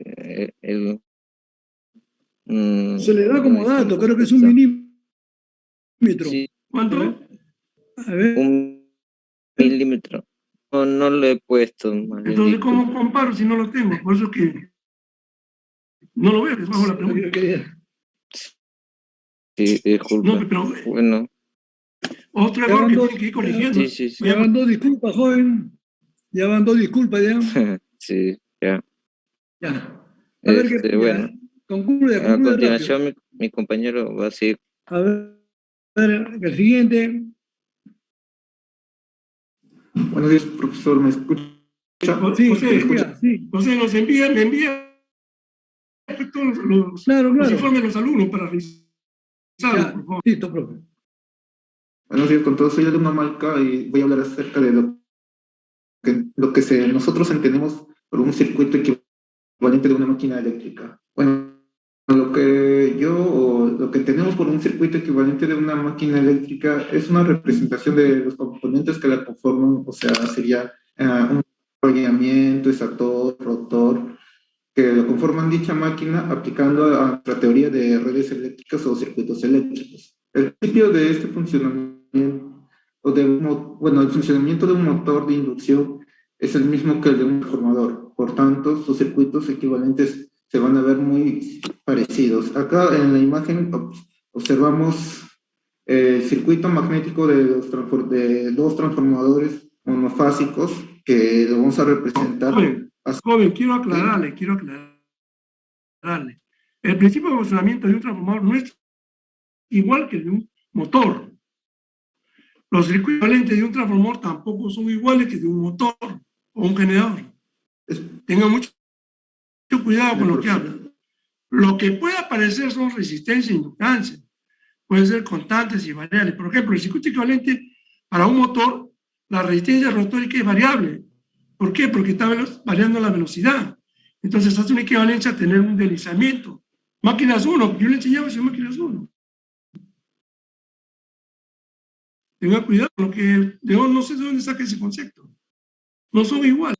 se le da como dato, creo que es un milímetro. Sí. ¿Cuánto? A ver. Un milímetro. No lo he puesto. Entonces, ¿cómo comparo si no lo tengo? Por eso que no lo veo, es bajo la pregunta. Sí, disculpa. No, pero, bueno. Otro error que tiene que ir corrigiendo. Sí. Ya van dos disculpas, joven. Ya van dos disculpas, ya. Sí, ya. Ya. A ver qué. Bueno. Concluye A continuación, mi compañero va a seguir. A ver, el siguiente. Buenos días, profesor, ¿me escucha? Sí, José, nos me envía todos los informes de los alumnos para revisar, por favor. Listo, profe. Buenos días con todos, soy el alumno Malca y voy a hablar acerca de lo que nosotros entendemos por un circuito equivalente de una máquina eléctrica. Bueno, lo que entendemos por un circuito equivalente de una máquina eléctrica es una representación de los componentes que la conforman, o sea, sería un enrollamiento, estator, rotor, que lo conforman dicha máquina aplicando a nuestra teoría de redes eléctricas o circuitos eléctricos. El principio de este funcionamiento, el funcionamiento de un motor de inducción es el mismo que el de un transformador. Por tanto, sus circuitos equivalentes se van a ver muy parecidos. Acá en la imagen observamos el circuito magnético de dos transformadores monofásicos que lo vamos a representar. Joven, quiero aclararle. El principio de funcionamiento de un transformador no es igual que el de un motor. Los circuitos equivalentes de un transformador tampoco son iguales que de un motor o un generador. Tengan mucho cuidado con lo que hablan. Lo que puede aparecer son resistencia e inductancia. Pueden ser constantes y variables. Por ejemplo, el circuito equivalente para un motor, la resistencia rotórica es variable. ¿Por qué? Porque está variando la velocidad. Entonces hace una equivalencia a tener un deslizamiento. Máquinas 1, yo le enseñaba eso en máquinas 1. Tenga cuidado, no sé de dónde saca ese concepto. No son iguales.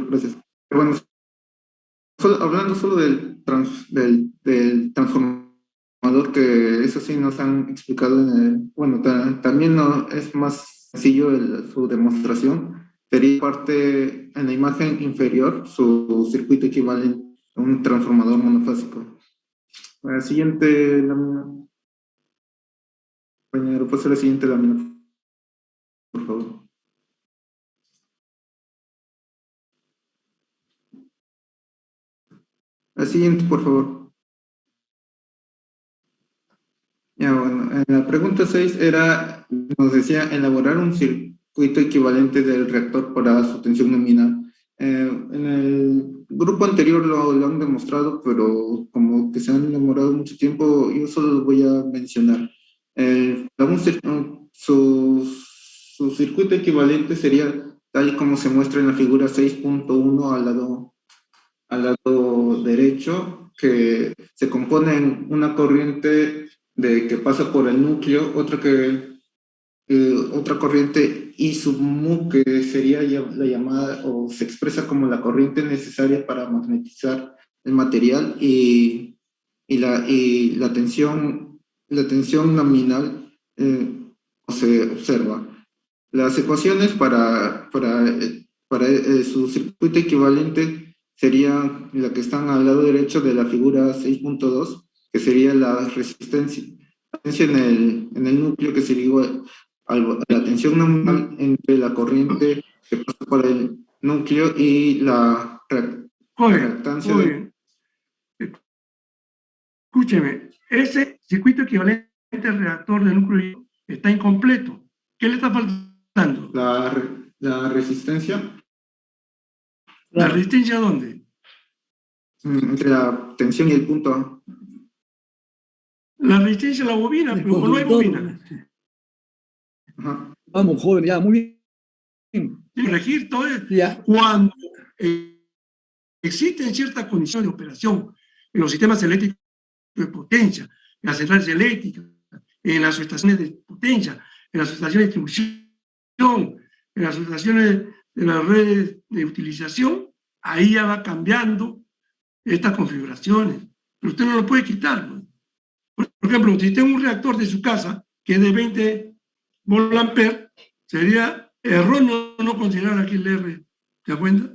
Gracias. Bueno, hablando solo del transformador, que eso sí nos han explicado también no, es más sencillo su demostración. Sería parte en la imagen inferior, su circuito equivalente a un transformador monofásico. La siguiente lámina. Compañero, pase la siguiente lámina, por favor. La siguiente, por favor. Ya, bueno, en la pregunta 6 nos decía elaborar un circuito equivalente del reactor para su tensión nominal. En el grupo anterior lo han demostrado, pero como que se han demorado mucho tiempo, yo solo lo voy a mencionar. Su circuito equivalente sería tal como se muestra en la figura 6.1 al lado derecho, que se compone en una corriente que pasa por el núcleo, otra corriente I sub mu, que sería la llamada, o se expresa como la corriente necesaria para magnetizar el material, y la tensión nominal se observa. Las ecuaciones para para su circuito equivalente sería la que están al lado derecho de la figura 6.2, que sería la resistencia en el núcleo, que sería igual a la tensión nominal entre la corriente que pasa por el núcleo y la reactancia. Muy bien. Escúcheme, ese circuito equivalente al reactor del núcleo está incompleto. ¿Qué le está faltando? La resistencia. ¿La resistencia a dónde? Entre la tensión y el punto A. La resistencia a la bobina, pero no hay bobina. Ajá. Vamos, joven, ya, muy bien. Regir todo es Ya. cuando existen ciertas condiciones de operación en los sistemas eléctricos de potencia, en las centrales eléctricas, en las estaciones de potencia, en las estaciones de distribución, en las estaciones de las redes de utilización, ahí ya va cambiando estas configuraciones. Pero usted no lo puede quitar, ¿no? Por ejemplo, si tengo un reactor de su casa que es de 20 volt-ampere, sería erróneo no considerar aquí el R. ¿Se da cuenta?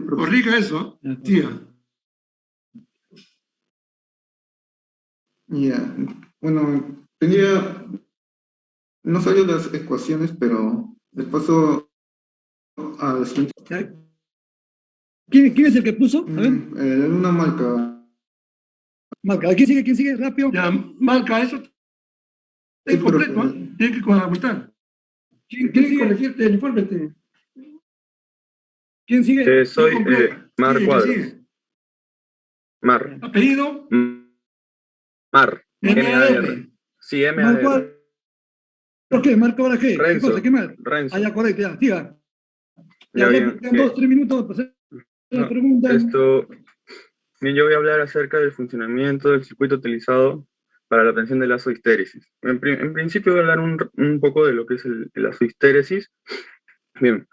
Corrija eso, tía. Ya, bueno, no salió las ecuaciones, pero les paso a la siguiente. ¿Quién es el que puso? A ver. La luna marca. Marca. ¿Quién sigue? ¿Quién sigue? Rápido. Ya, marca eso. Es completo, ¿eh? Tiene que ajustar. ¿Quién Tiene que sigue? corregirte el informe. ¿Quién sigue? Soy Mar Sí, Cuadros. sigue. Mar. ¿Apellido? Mar. M-A-R. Sí, M-A-R. ¿Por qué? ¿Marco ahora qué? ¿Qué Renzo. cosa? ¿Qué mal? Renzo. Ah, ya, correcto, ya, siga. Ya, Ya, bien. quedan 2 o 3 minutos para hacer la No, pregunta. Bien, yo voy a hablar acerca del funcionamiento del circuito utilizado para la obtención del lazo de histéresis. En principio voy a hablar un poco de lo que es el lazo de histéresis. Bien,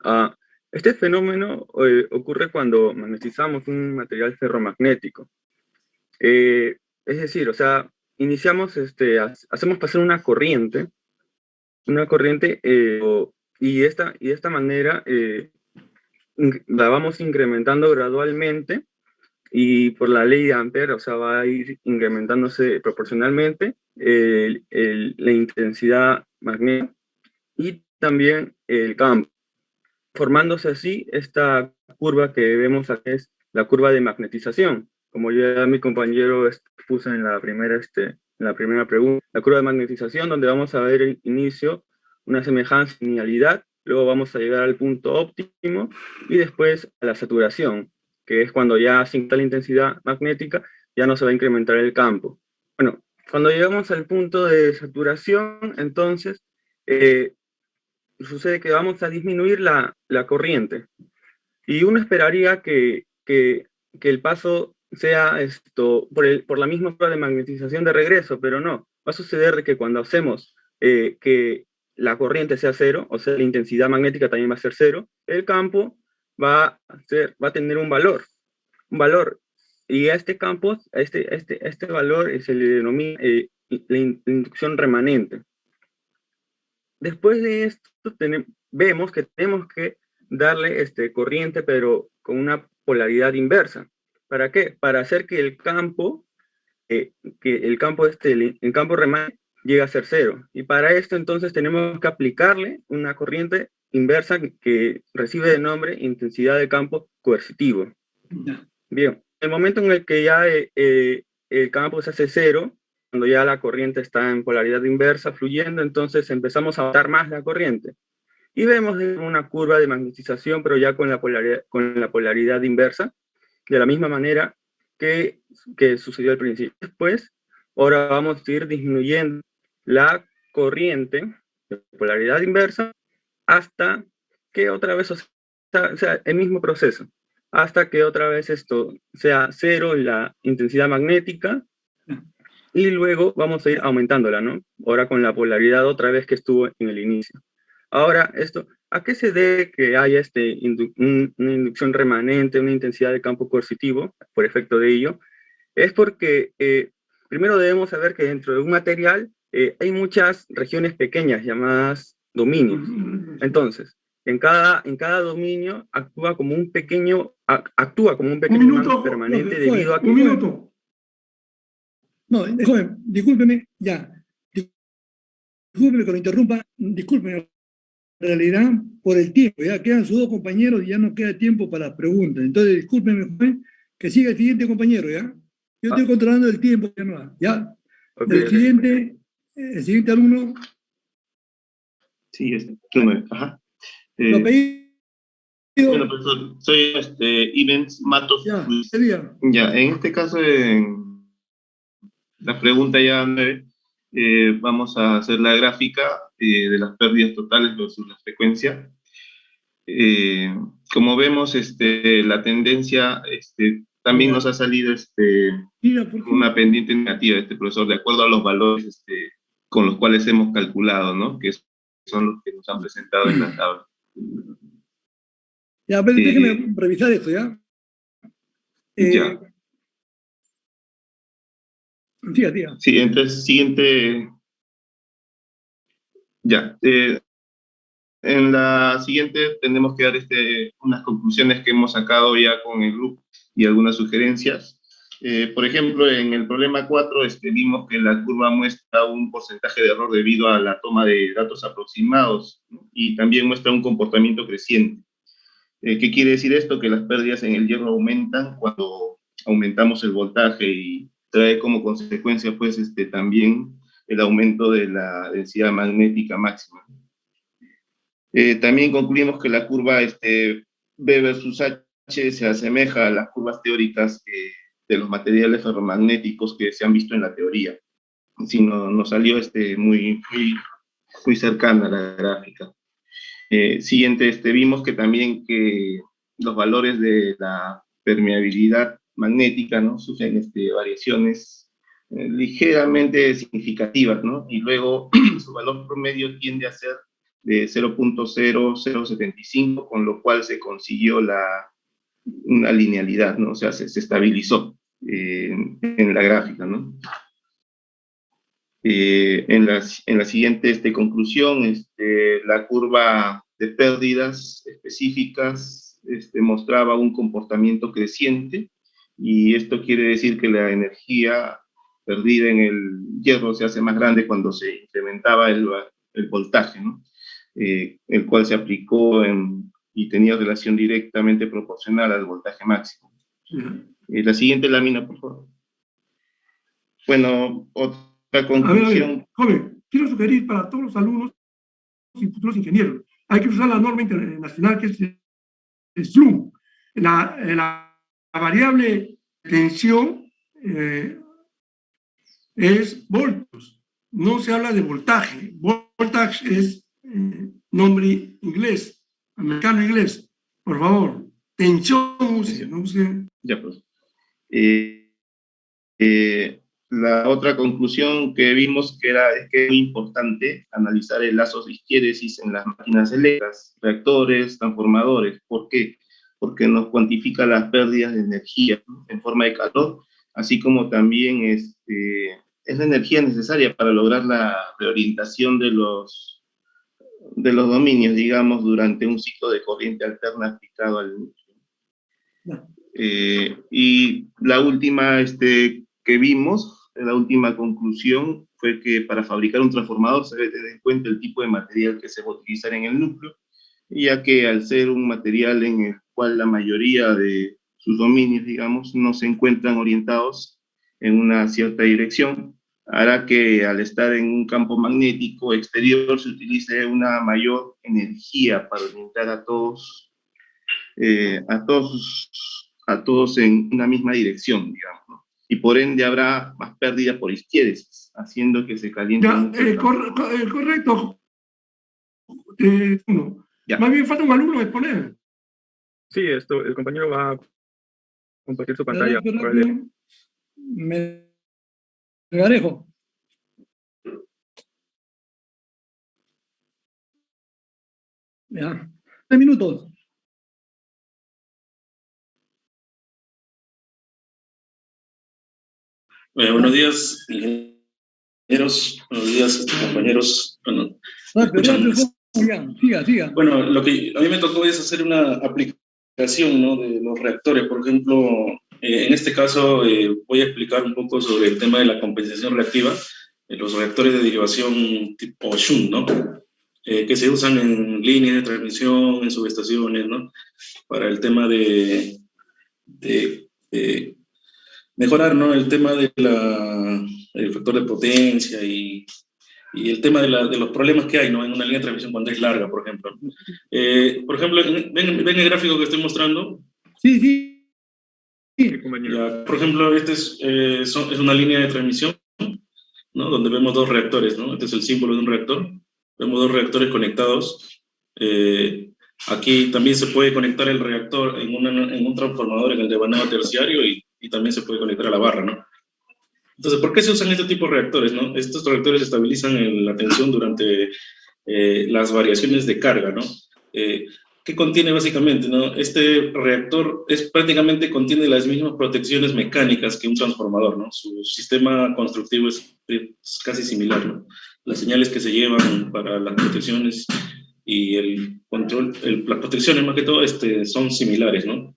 este fenómeno ocurre cuando magnetizamos un material ferromagnético. Es decir, o sea, iniciamos, hacemos pasar una corriente, y de esta manera la vamos incrementando gradualmente, y por la ley de Ampere, o sea, va a ir incrementándose proporcionalmente la intensidad magnética y también el campo, formándose así esta curva que vemos aquí, es la curva de magnetización, como ya mi compañero puso en la primera pregunta, la curva de magnetización, donde vamos a ver el inicio, una semejanza, linealidad, luego vamos a llegar al punto óptimo y después a la saturación, que es cuando ya sin tal intensidad magnética ya no se va a incrementar el campo. Bueno, cuando llegamos al punto de saturación, entonces sucede que vamos a disminuir la corriente. Y uno esperaría que el paso sea por la misma curva de magnetización de regreso, pero no. Va a suceder que cuando hacemos que la corriente sea cero, o sea, la intensidad magnética también va a ser cero, el campo va a tener un valor. Y a este campo, este valor se le denomina la inducción remanente. Después de esto vemos que tenemos que darle corriente, pero con una polaridad inversa. ¿Para qué? Para hacer que el campo remanente llegue a ser cero. Y para esto entonces tenemos que aplicarle una corriente inversa que recibe de nombre intensidad de campo coercitivo. Bien, el momento en el que ya el campo se hace cero, cuando ya la corriente está en polaridad inversa fluyendo, entonces empezamos a aumentar más la corriente. Y vemos una curva de magnetización, pero ya con la polaridad inversa, de la misma manera que sucedió al principio. Después, ahora vamos a ir disminuyendo la corriente de polaridad inversa hasta que otra vez, o sea, el mismo proceso, hasta que otra vez esto sea cero la intensidad magnética, y luego vamos a ir aumentándola, ¿no? Ahora con la polaridad otra vez que estuvo en el inicio. Ahora, ¿a qué se debe que haya una inducción remanente, una intensidad de campo coercitivo, por efecto de ello? Es porque primero debemos saber que dentro de un material hay muchas regiones pequeñas llamadas dominios. Entonces, en cada dominio actúa como un pequeño minuto, imán permanente profe, debido a que... Un minuto. No, joven, discúlpeme, ya. Discúlpeme que lo interrumpa, discúlpeme, en realidad, por el tiempo, ya quedan sus dos compañeros y ya no queda tiempo para preguntas. Entonces, discúlpeme, joven, que siga el siguiente compañero, ¿ya? Yo estoy controlando el tiempo, ¿ya? Ok, El ok. siguiente alumno, Sí, turno, ajá. lo apellido, Bueno, profesor, soy Ivens Matos Ruiz. Ya, en este caso, en la pregunta ya 9, vamos a hacer la gráfica de las pérdidas totales versus la frecuencia. Como vemos, la tendencia también nos ha salido una pendiente negativa, profesor, de acuerdo a los valores con los cuales hemos calculado, ¿no? Que son los que nos han presentado en la tabla. ya, pero déjeme revisar esto, ¿ya? Ya. Diga. Sí, entonces, siguiente. Ya. En la siguiente tenemos que dar unas conclusiones que hemos sacado ya con el grupo y algunas sugerencias. Por ejemplo, en el problema 4 vimos que la curva muestra un porcentaje de error debido a la toma de datos aproximados, ¿no? Y también muestra un comportamiento creciente. ¿Qué quiere decir esto? Que las pérdidas en el hierro aumentan cuando aumentamos el voltaje y trae como consecuencia pues también el aumento de la densidad magnética máxima. También concluimos que la curva B versus H se asemeja a las curvas teóricas de los materiales ferromagnéticos que se han visto en la teoría. Sí, nos salió muy cercana a la gráfica. Siguiente, vimos que también que los valores de la permeabilidad magnética, ¿no? Sufren variaciones ligeramente significativas, ¿no? Y luego su valor promedio tiende a ser de 0.0075, con lo cual se consiguió una linealidad, ¿no? O sea, se estabilizó en la gráfica, ¿no? En la siguiente conclusión, la curva de pérdidas específicas mostraba un comportamiento creciente, y esto quiere decir que la energía perdida en el hierro se hace más grande cuando se incrementaba el voltaje, ¿no? El cual se aplicó y tenía relación directamente proporcional al voltaje máximo. La siguiente lámina, por favor. Bueno, otra conclusión. A ver, joven, quiero sugerir para todos los alumnos y futuros ingenieros, hay que usar la norma internacional que es el SLUM. La variable tensión es voltios, no se habla de voltaje. Voltage es nombre inglés, americano inglés. Por favor, tensión use, no use. Ya, pues. La otra conclusión que vimos es que es muy importante analizar el lazo de histéresis en las máquinas eléctricas, reactores, transformadores. ¿Por qué? Porque nos cuantifica las pérdidas de energía, ¿no? En forma de calor, así como también es la energía necesaria para lograr la reorientación de los dominios, digamos, durante un ciclo de corriente alterna aplicado al núcleo. Y la última que vimos, la última conclusión, fue que para fabricar un transformador se debe tener en cuenta el tipo de material que se va a utilizar en el núcleo, ya que al ser un material en el cual la mayoría de sus dominios, digamos, no se encuentran orientados en una cierta dirección, hará que al estar en un campo magnético exterior se utilice una mayor energía para orientar a todos en una misma dirección, digamos, ¿no? Y por ende habrá más pérdida por histéresis, haciendo que se caliente mucho el campo. Correcto. No. Más bien falta un alumno exponer. Sí, el compañero va a compartir su pantalla. Melgarejo. Ya. 3 minutos. Buenos días, ingenieros. Buenos días, compañeros. Bueno, ¿me escuchan? Siga. Bueno, lo que a mí me tocó es hacer una aplicación, ¿no?, de los reactores. Por ejemplo, en este caso voy a explicar un poco sobre el tema de la compensación reactiva, los reactores de derivación tipo Shunt, ¿no?, que se usan en líneas de transmisión, en subestaciones, ¿no?, para el tema de mejorar, ¿no?, el tema de el factor de potencia y el tema de los problemas que hay, ¿no?, en una línea de transmisión cuando es larga, por ejemplo. Por ejemplo, ¿ven el gráfico que estoy mostrando? Sí. Ya, por ejemplo, este es una línea de transmisión, ¿no?, donde vemos dos reactores, ¿no? Este es el símbolo de un reactor. Vemos dos reactores conectados. Aquí también se puede conectar el reactor en un transformador en el devanado terciario y también se puede conectar a la barra, ¿no? Entonces, ¿por qué se usan este tipo de reactores, no? Estos reactores estabilizan la tensión durante las variaciones de carga, ¿no? ¿Qué contiene básicamente, no? Este reactor prácticamente contiene las mismas protecciones mecánicas que un transformador, ¿no? Su sistema constructivo es casi similar, ¿no? Las señales que se llevan para las protecciones y el control, las protecciones más que todo son similares, ¿no?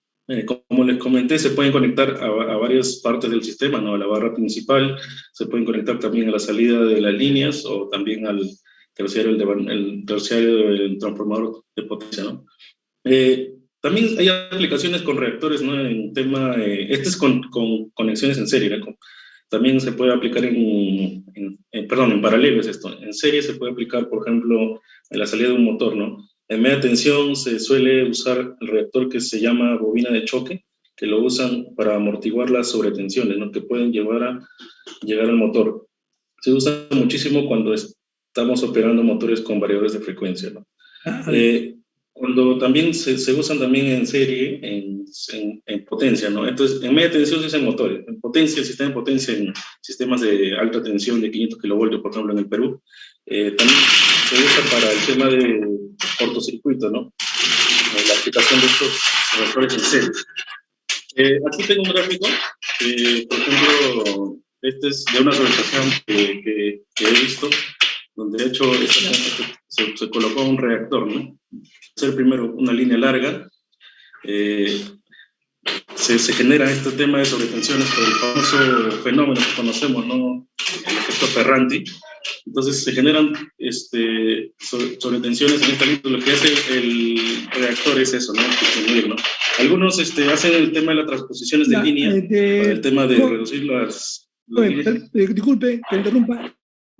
Como les comenté, se pueden conectar a varias partes del sistema, ¿no? A la barra principal, se pueden conectar también a la salida de las líneas o también al terciario, el terciario del transformador de potencia, ¿no? También hay aplicaciones con reactores, ¿no? En tema, este es con conexiones en serie, ¿no? También se puede aplicar en paralelo es esto. En serie se puede aplicar, por ejemplo, en la salida de un motor, ¿no? En media tensión se suele usar el reactor que se llama bobina de choque, que lo usan para amortiguar las sobretensiones, ¿no?, que pueden llegar al motor. Se usa muchísimo cuando estamos operando motores con variadores de frecuencia, ¿no? Cuando también se usan también en serie, en potencia, ¿no? Entonces, en media tensión se usan motores. En potencia, el sistema de potencia en sistemas de alta tensión de 500 kilovoltios, por ejemplo, en el Perú, también se usa para el tema de cortocircuito, ¿no? La aplicación de estos reactores en serie. Aquí tengo un gráfico, por ejemplo, este es de una presentación que he visto, donde de hecho se colocó un reactor, ¿no? Hacer primero una línea larga, se genera este tema de sobretensiones por el famoso fenómeno que conocemos, ¿no?, el efecto Ferranti. Entonces se generan sobretensiones en esta línea. Lo que hace el reactor es eso, ¿no?, disminuir, ¿no? Algunos hacen el tema de las transposiciones de línea, para el tema de reducir las líneas. Disculpe que interrumpa,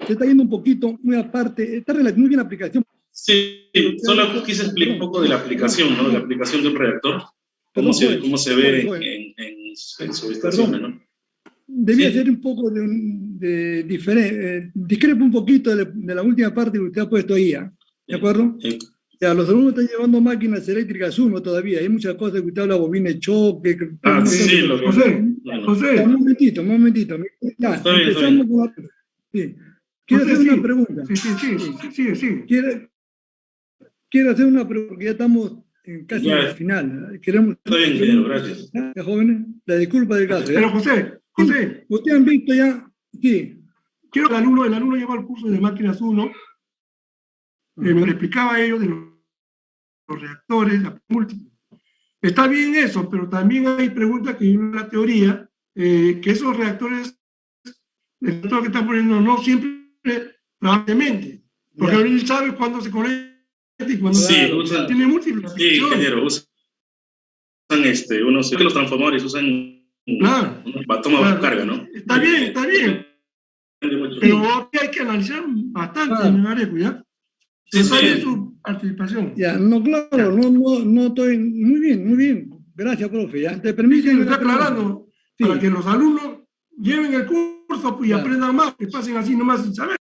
se está yendo un poquito, muy aparte, está muy bien la aplicación. Sí, solo quise explicar un poco de la aplicación, ¿no?, de la aplicación de un reactor, cómo se ve en subestaciones, ¿no? Debía ser un poco diferente, discrepo un poquito de la última parte que usted ha puesto ahí, ¿de acuerdo? Ya, los alumnos están llevando máquinas eléctricas 1 todavía, hay muchas cosas que usted habla, bobina de choque. José, un momentito. Ya, empezamos con la... Sí. Quiero hacer una pregunta. Sí. Quiero hacer una pregunta, porque ya estamos casi al final. Está bien, gracias. Ya, jóvenes, la disculpa del caso. Pero José, ustedes han visto ya, sí. Quiero que el alumno lleva el curso de máquinas 1, me lo explicaba a ellos de los reactores, la múltiple. Está bien eso, pero también hay preguntas que en la teoría, que esos reactores, el reactor que están poniendo, no siempre probablemente, porque él sabe cuándo se conecta y cuándo tiene múltiples. Sí, ingeniero, usan que los transformadores usan toma carga, ¿no? Está bien. Pero hay que analizar bastante en el área de cuidado. Esa es su participación. Ya, no, claro, no estoy... Muy bien. Gracias, profe. Ya, te permite... Sí, está aclarando para que los alumnos lleven el curso y aprendan más, que pasen así nomás sin saber.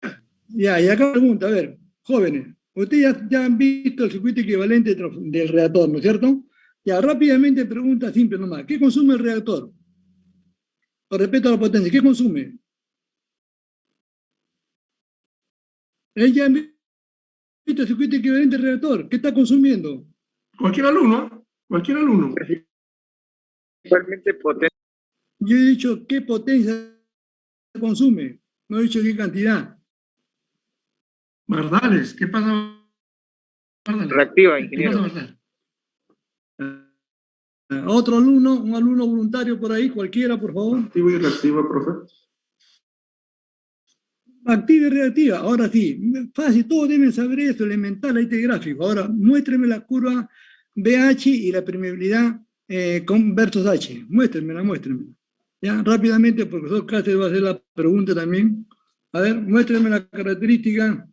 Ya, y acá pregunta, a ver, jóvenes, ustedes ya han visto el circuito equivalente del reactor, ¿no es cierto? Ya, rápidamente pregunta simple nomás, ¿qué consume el reactor? Con respecto a la potencia, ¿qué consume? Ya han visto el circuito equivalente del reactor, ¿qué está consumiendo? Cualquier alumno. Igualmente potencia. Yo he dicho qué potencia consume, no he dicho qué cantidad. Bardales, ¿qué pasa? Reactiva, ingeniero. Otro alumno, un alumno voluntario por ahí, cualquiera, por favor. Activa y reactiva, profe. Activa y reactiva. Ahora sí, fácil, todos deben saber esto, elemental, ahí este gráfico. Ahora, muéstreme la curva BH y la permeabilidad con versus H. Muéstrenmela. Ya, rápidamente, porque el profesor Cáceres va a hacer la pregunta también. A ver, muéstrenme la característica.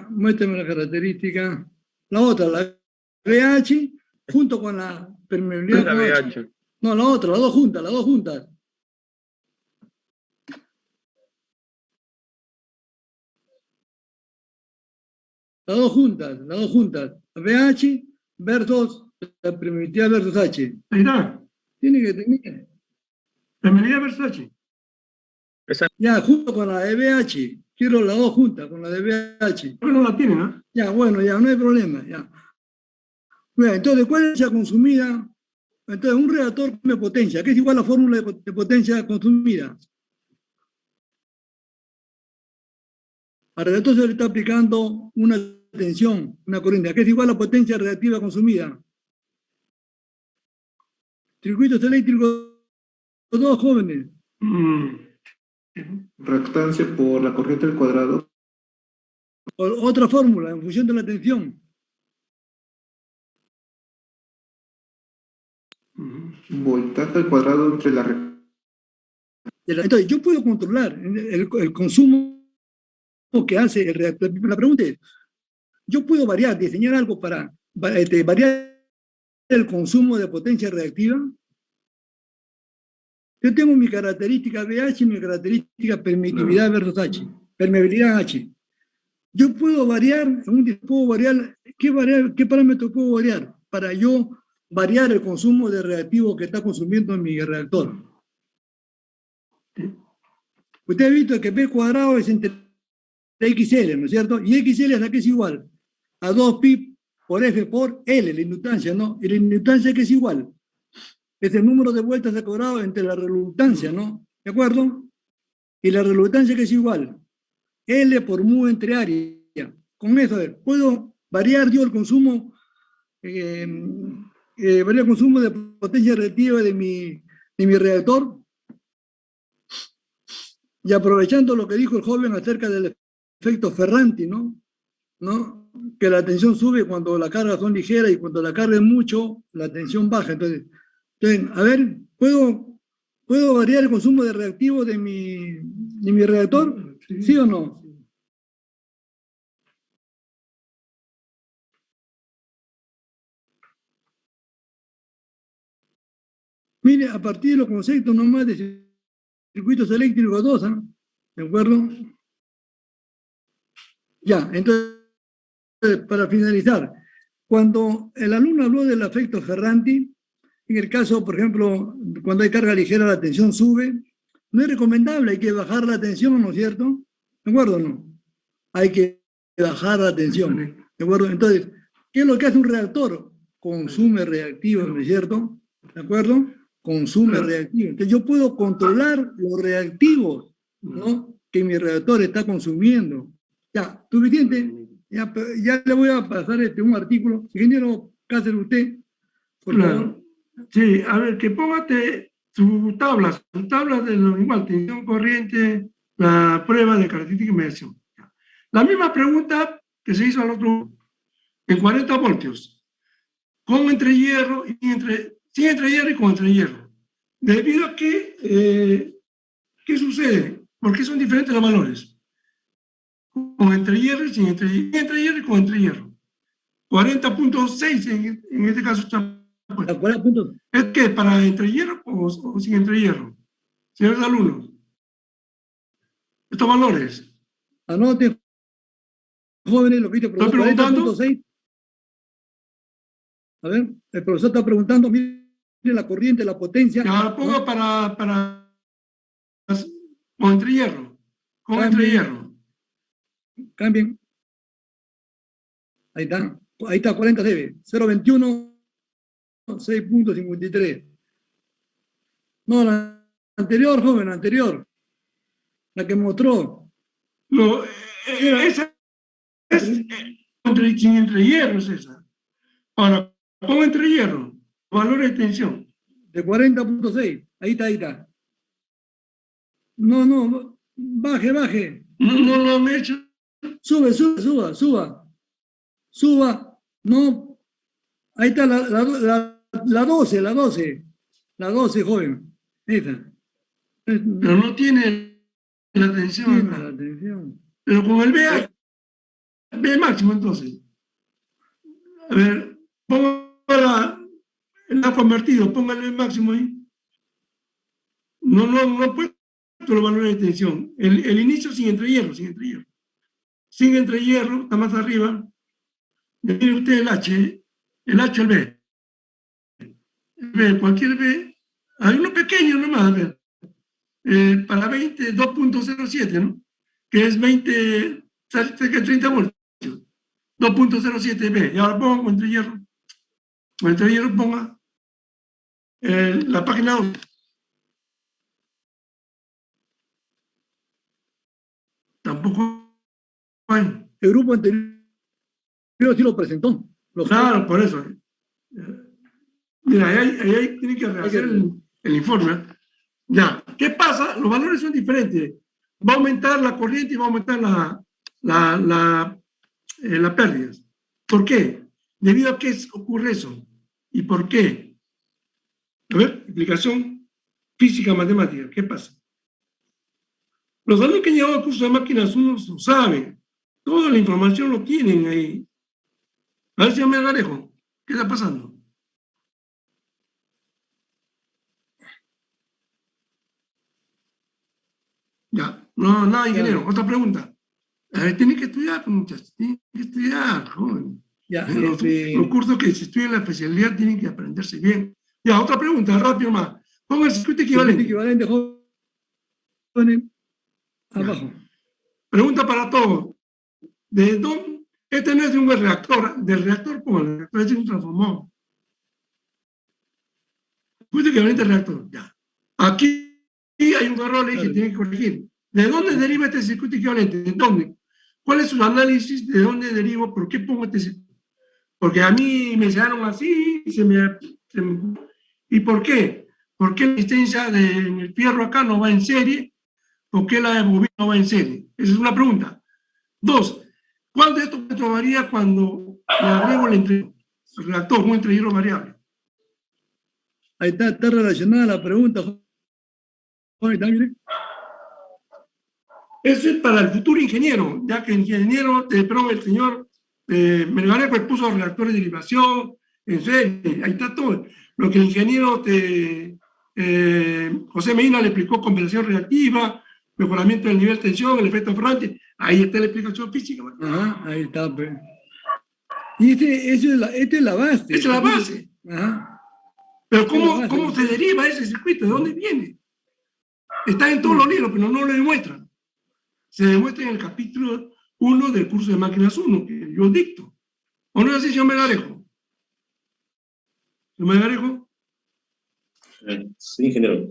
Muéstrame la característica. La otra, la BH, junto con la permeabilidad. La BH. No, la otra, las dos juntas. Las dos juntas. La BH versus la permeabilidad versus H. Ahí está. Tiene que tener. Permeabilidad versus H. Ya, junto con la de BH. Quiero las dos juntas con la de BH. No la tienen, ¿no? Ya, bueno, ya, no hay problema. Ya. Bueno, entonces, ¿cuál es la consumida? Entonces, un reactor consume potencia. ¿Qué es igual a la fórmula de potencia consumida? Al reactor se le está aplicando una tensión, una corriente. ¿Qué es igual a la potencia reactiva consumida? Circuitos eléctricos, dos jóvenes. Reactancia por la corriente al cuadrado. Otra fórmula, en función de la tensión. Voltaje al cuadrado entre la... Entonces, yo puedo controlar el consumo que hace el reactor. La pregunta es, yo puedo diseñar algo para variar el consumo de potencia reactiva. Yo tengo mi característica BH y mi característica permitividad versus H, permeabilidad H. Yo puedo variar, ¿qué parámetro puedo variar para yo variar el consumo de reactivo que está consumiendo mi reactor? Usted ha visto que P cuadrado es entre XL, ¿no es cierto? Y XL es la que es igual a 2pi por F por L, la inductancia, ¿no? Y la inductancia que es igual es el número de vueltas al cuadrado entre la reluctancia, ¿no? ¿De acuerdo? Y la reluctancia que es igual L por mu entre área. Con eso, a ver, puedo variar yo el consumo, variar el consumo de potencia reactiva de mi reactor. Y aprovechando lo que dijo el joven acerca del efecto Ferranti, ¿no? Que la tensión sube cuando las cargas son ligeras y cuando la carga es mucho, la tensión baja. Entonces, a ver, ¿puedo variar el consumo de reactivo de mi reactor? ¿Sí o no? Mire, a partir de los conceptos nomás de circuitos eléctricos 2, ¿ah? ¿De acuerdo? Ya, entonces, para finalizar, cuando el alumno habló del efecto Ferranti, en el caso, por ejemplo, cuando hay carga ligera la tensión sube, no es recomendable, hay que bajar la tensión, ¿no es cierto? ¿De acuerdo o no? Hay que bajar la tensión, ¿de acuerdo? Entonces, ¿qué es lo que hace un reactor? Consume reactivo, ¿no es cierto? ¿De acuerdo? Consume reactivo. Entonces yo puedo controlar los reactivos, ¿no? Que mi reactor está consumiendo. Ya, suficiente. Ya le voy a pasar un artículo. Ingeniero Cáceres, usted, por favor. Sí, a ver, que póngate sus tablas de lo igual, tensión corriente, la prueba de característica y mediación. La misma pregunta que se hizo al otro, en 40 voltios, con entrehierro y sin entrehierro y con entrehierro. Debido a que, ¿qué sucede? ¿Por qué son diferentes los valores? Con entrehierro y sin entrehierro y con entrehierro. 40.6 en este caso está. ¿Es que para entrehierro o sin entrehierro? Señores alumnos, estos valores. Anote, jóvenes, lo que dice el profesor. ¿Estoy preguntando? 40.6. A ver, el profesor está preguntando, mire la corriente, la potencia. Ya ponga para con entrehierro. Con entrehierro. Cambien. Ahí está 40 dB. 0.21. 6.53. No, la anterior, joven, anterior. La que mostró. Esa sin entre hierro, César. Ahora, pongo entre hierro, valores de tensión. De 40.6. Ahí está. No, baje. No lo han hecho. Suba. No. Ahí está la 12. La 12, joven. Ahí está. Pero no tiene la tensión. Pero con el B máximo, entonces. A ver, ponga la convertido, póngale el máximo ahí. No he puesto los valores de tensión. El inicio sin entrehierro. Sin entrehierro, está más arriba. Mire usted el H, el B. El B, cualquier B. Hay uno pequeño nomás, a ver. Para 20, 2.07, ¿no? Que es 20, cerca de 30 voltios. 2.07 B. Y ahora pongo con entrehierro. Con entrehierro ponga la página 2. Tampoco hay. El grupo anterior sí lo presentó. Claro, por eso. Mira, ahí tiene que rehacer el informe. Ya, ¿qué pasa? Los valores son diferentes. Va a aumentar la corriente y va a aumentar las pérdidas. ¿Por qué? ¿Debido a qué ocurre eso? ¿Y por qué? A ver, explicación física, matemática. ¿Qué pasa? Los alumnos que han llevado al curso de máquinas 1 lo saben. Toda la información lo tienen ahí. A ver, señor Melgarejo, ¿qué está pasando? Ya, no, nada, ingeniero. Otra pregunta. A ver, tiene que estudiar, muchachos. Tiene que estudiar, joven. Ya, los cursos que se estudian en la especialidad tienen que aprenderse bien. Ya, otra pregunta, rápido más. Ponga el circuito equivalente. Equivalente, joven. Abajo. Pregunta para todos. ¿De dónde? Este no es de un reactor. Del reactor, ¿cómo? El reactor es de un transformador. Circuito equivalente al reactor. Ya. Aquí hay un error ahí que tiene que corregir. ¿De dónde deriva este circuito equivalente? ¿De dónde? ¿Cuál es su análisis? ¿De dónde derivo? ¿Por qué pongo este circuito? Porque a mí me enseñaron así, ¿y por qué? ¿Por qué la resistencia del fierro acá no va en serie? ¿Por qué la de bobina no va en serie? Esa es una pregunta. 2. ¿Cuál de estos métodos varía cuando le agrego el reactor, un entrehierro variable? Ahí está relacionada la pregunta, joven, también. Eso es para el futuro ingeniero, ya que el señor Melgarejo puso reactores de derivación, en serie, ahí está todo. Lo que el ingeniero José Medina le explicó, compensación reactiva, mejoramiento del nivel de tensión, el efecto Franchi, ahí está la explicación física. Ajá, ahí está. Pues. Y esta es la base. Esa es la base. Ajá. Pero ¿cómo se deriva ese circuito? ¿De dónde viene? Está en todos los libros, pero no lo demuestran. Se demuestra en el capítulo 1 del curso de máquinas 1, que yo dicto. ¿O no es así, señor Melgarejo? ¿Señor Melgarejo? Sí, ingeniero.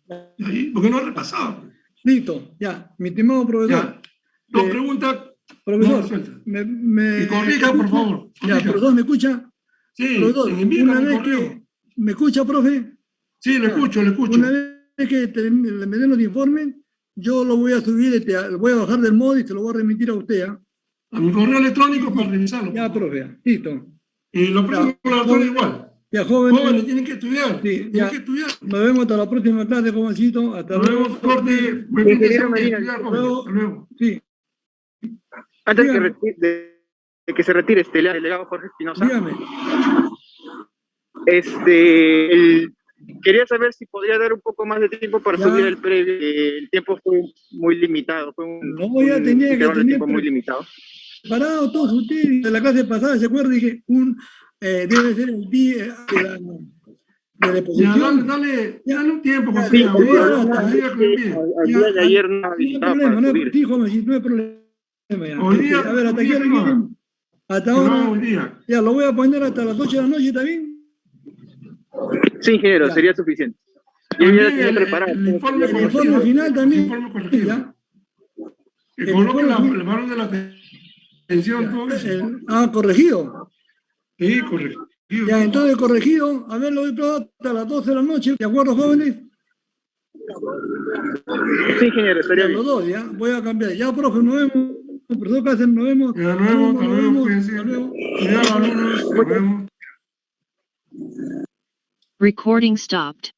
¿Por qué no ha repasado? Listo, ya, mi estimado profesor. Dos preguntas. Profesor, y corrija, por favor. Ya, profesor, ¿me escucha? Sí, profesor, una vez que... ¿Me escucha, profe? Sí, lo escucho. Una vez que me den los informes, yo lo voy a subir, lo voy a bajar del modo y se lo voy a remitir a usted. ¿Ah? A mi correo electrónico para revisarlo. Ya, profe, listo. Y lo próximo con igual. Ya, jóvenes. Jóvenes, tienen que estudiar. Sí, tienen que estudiar. Nos vemos hasta la próxima clase, jovencito. Hasta luego. Nos vemos, corte. Luego. Sí. Antes de que se retire el delegado Jorge Espinosa. Dígame. Quería saber si podría dar un poco más de tiempo para subir el previo. El tiempo fue muy limitado. Tenía que tener tiempo muy limitado. Parado todos ustedes. De la clase pasada, ¿se acuerdan? Dije, debe ser el día de deposición. Dale un tiempo. El día de ayer no necesitaba para subir. Sí, joven, no hay problema. Hoy día, a ver, hasta aquí. Hasta ahora. Ya, lo voy a poner hasta las 8 de la noche, ¿está bien? Sí, ingeniero, sería suficiente. Yo ya tenía preparado. El informe final también. Que coloque la mano de la atención. Corregido. Sí, corregido. Ya, entonces corregido, a ver, lo voy a hasta las 12 de la noche, ¿de acuerdo, jóvenes? Sí, ingeniero, estaría bien. Los dos, ya, voy a cambiar. Ya, profe, nos vemos. Profesor Cáceres, nos vemos. Hasta luego, cuídense. Cuidado, alumnos. Nos vemos. Recording stopped.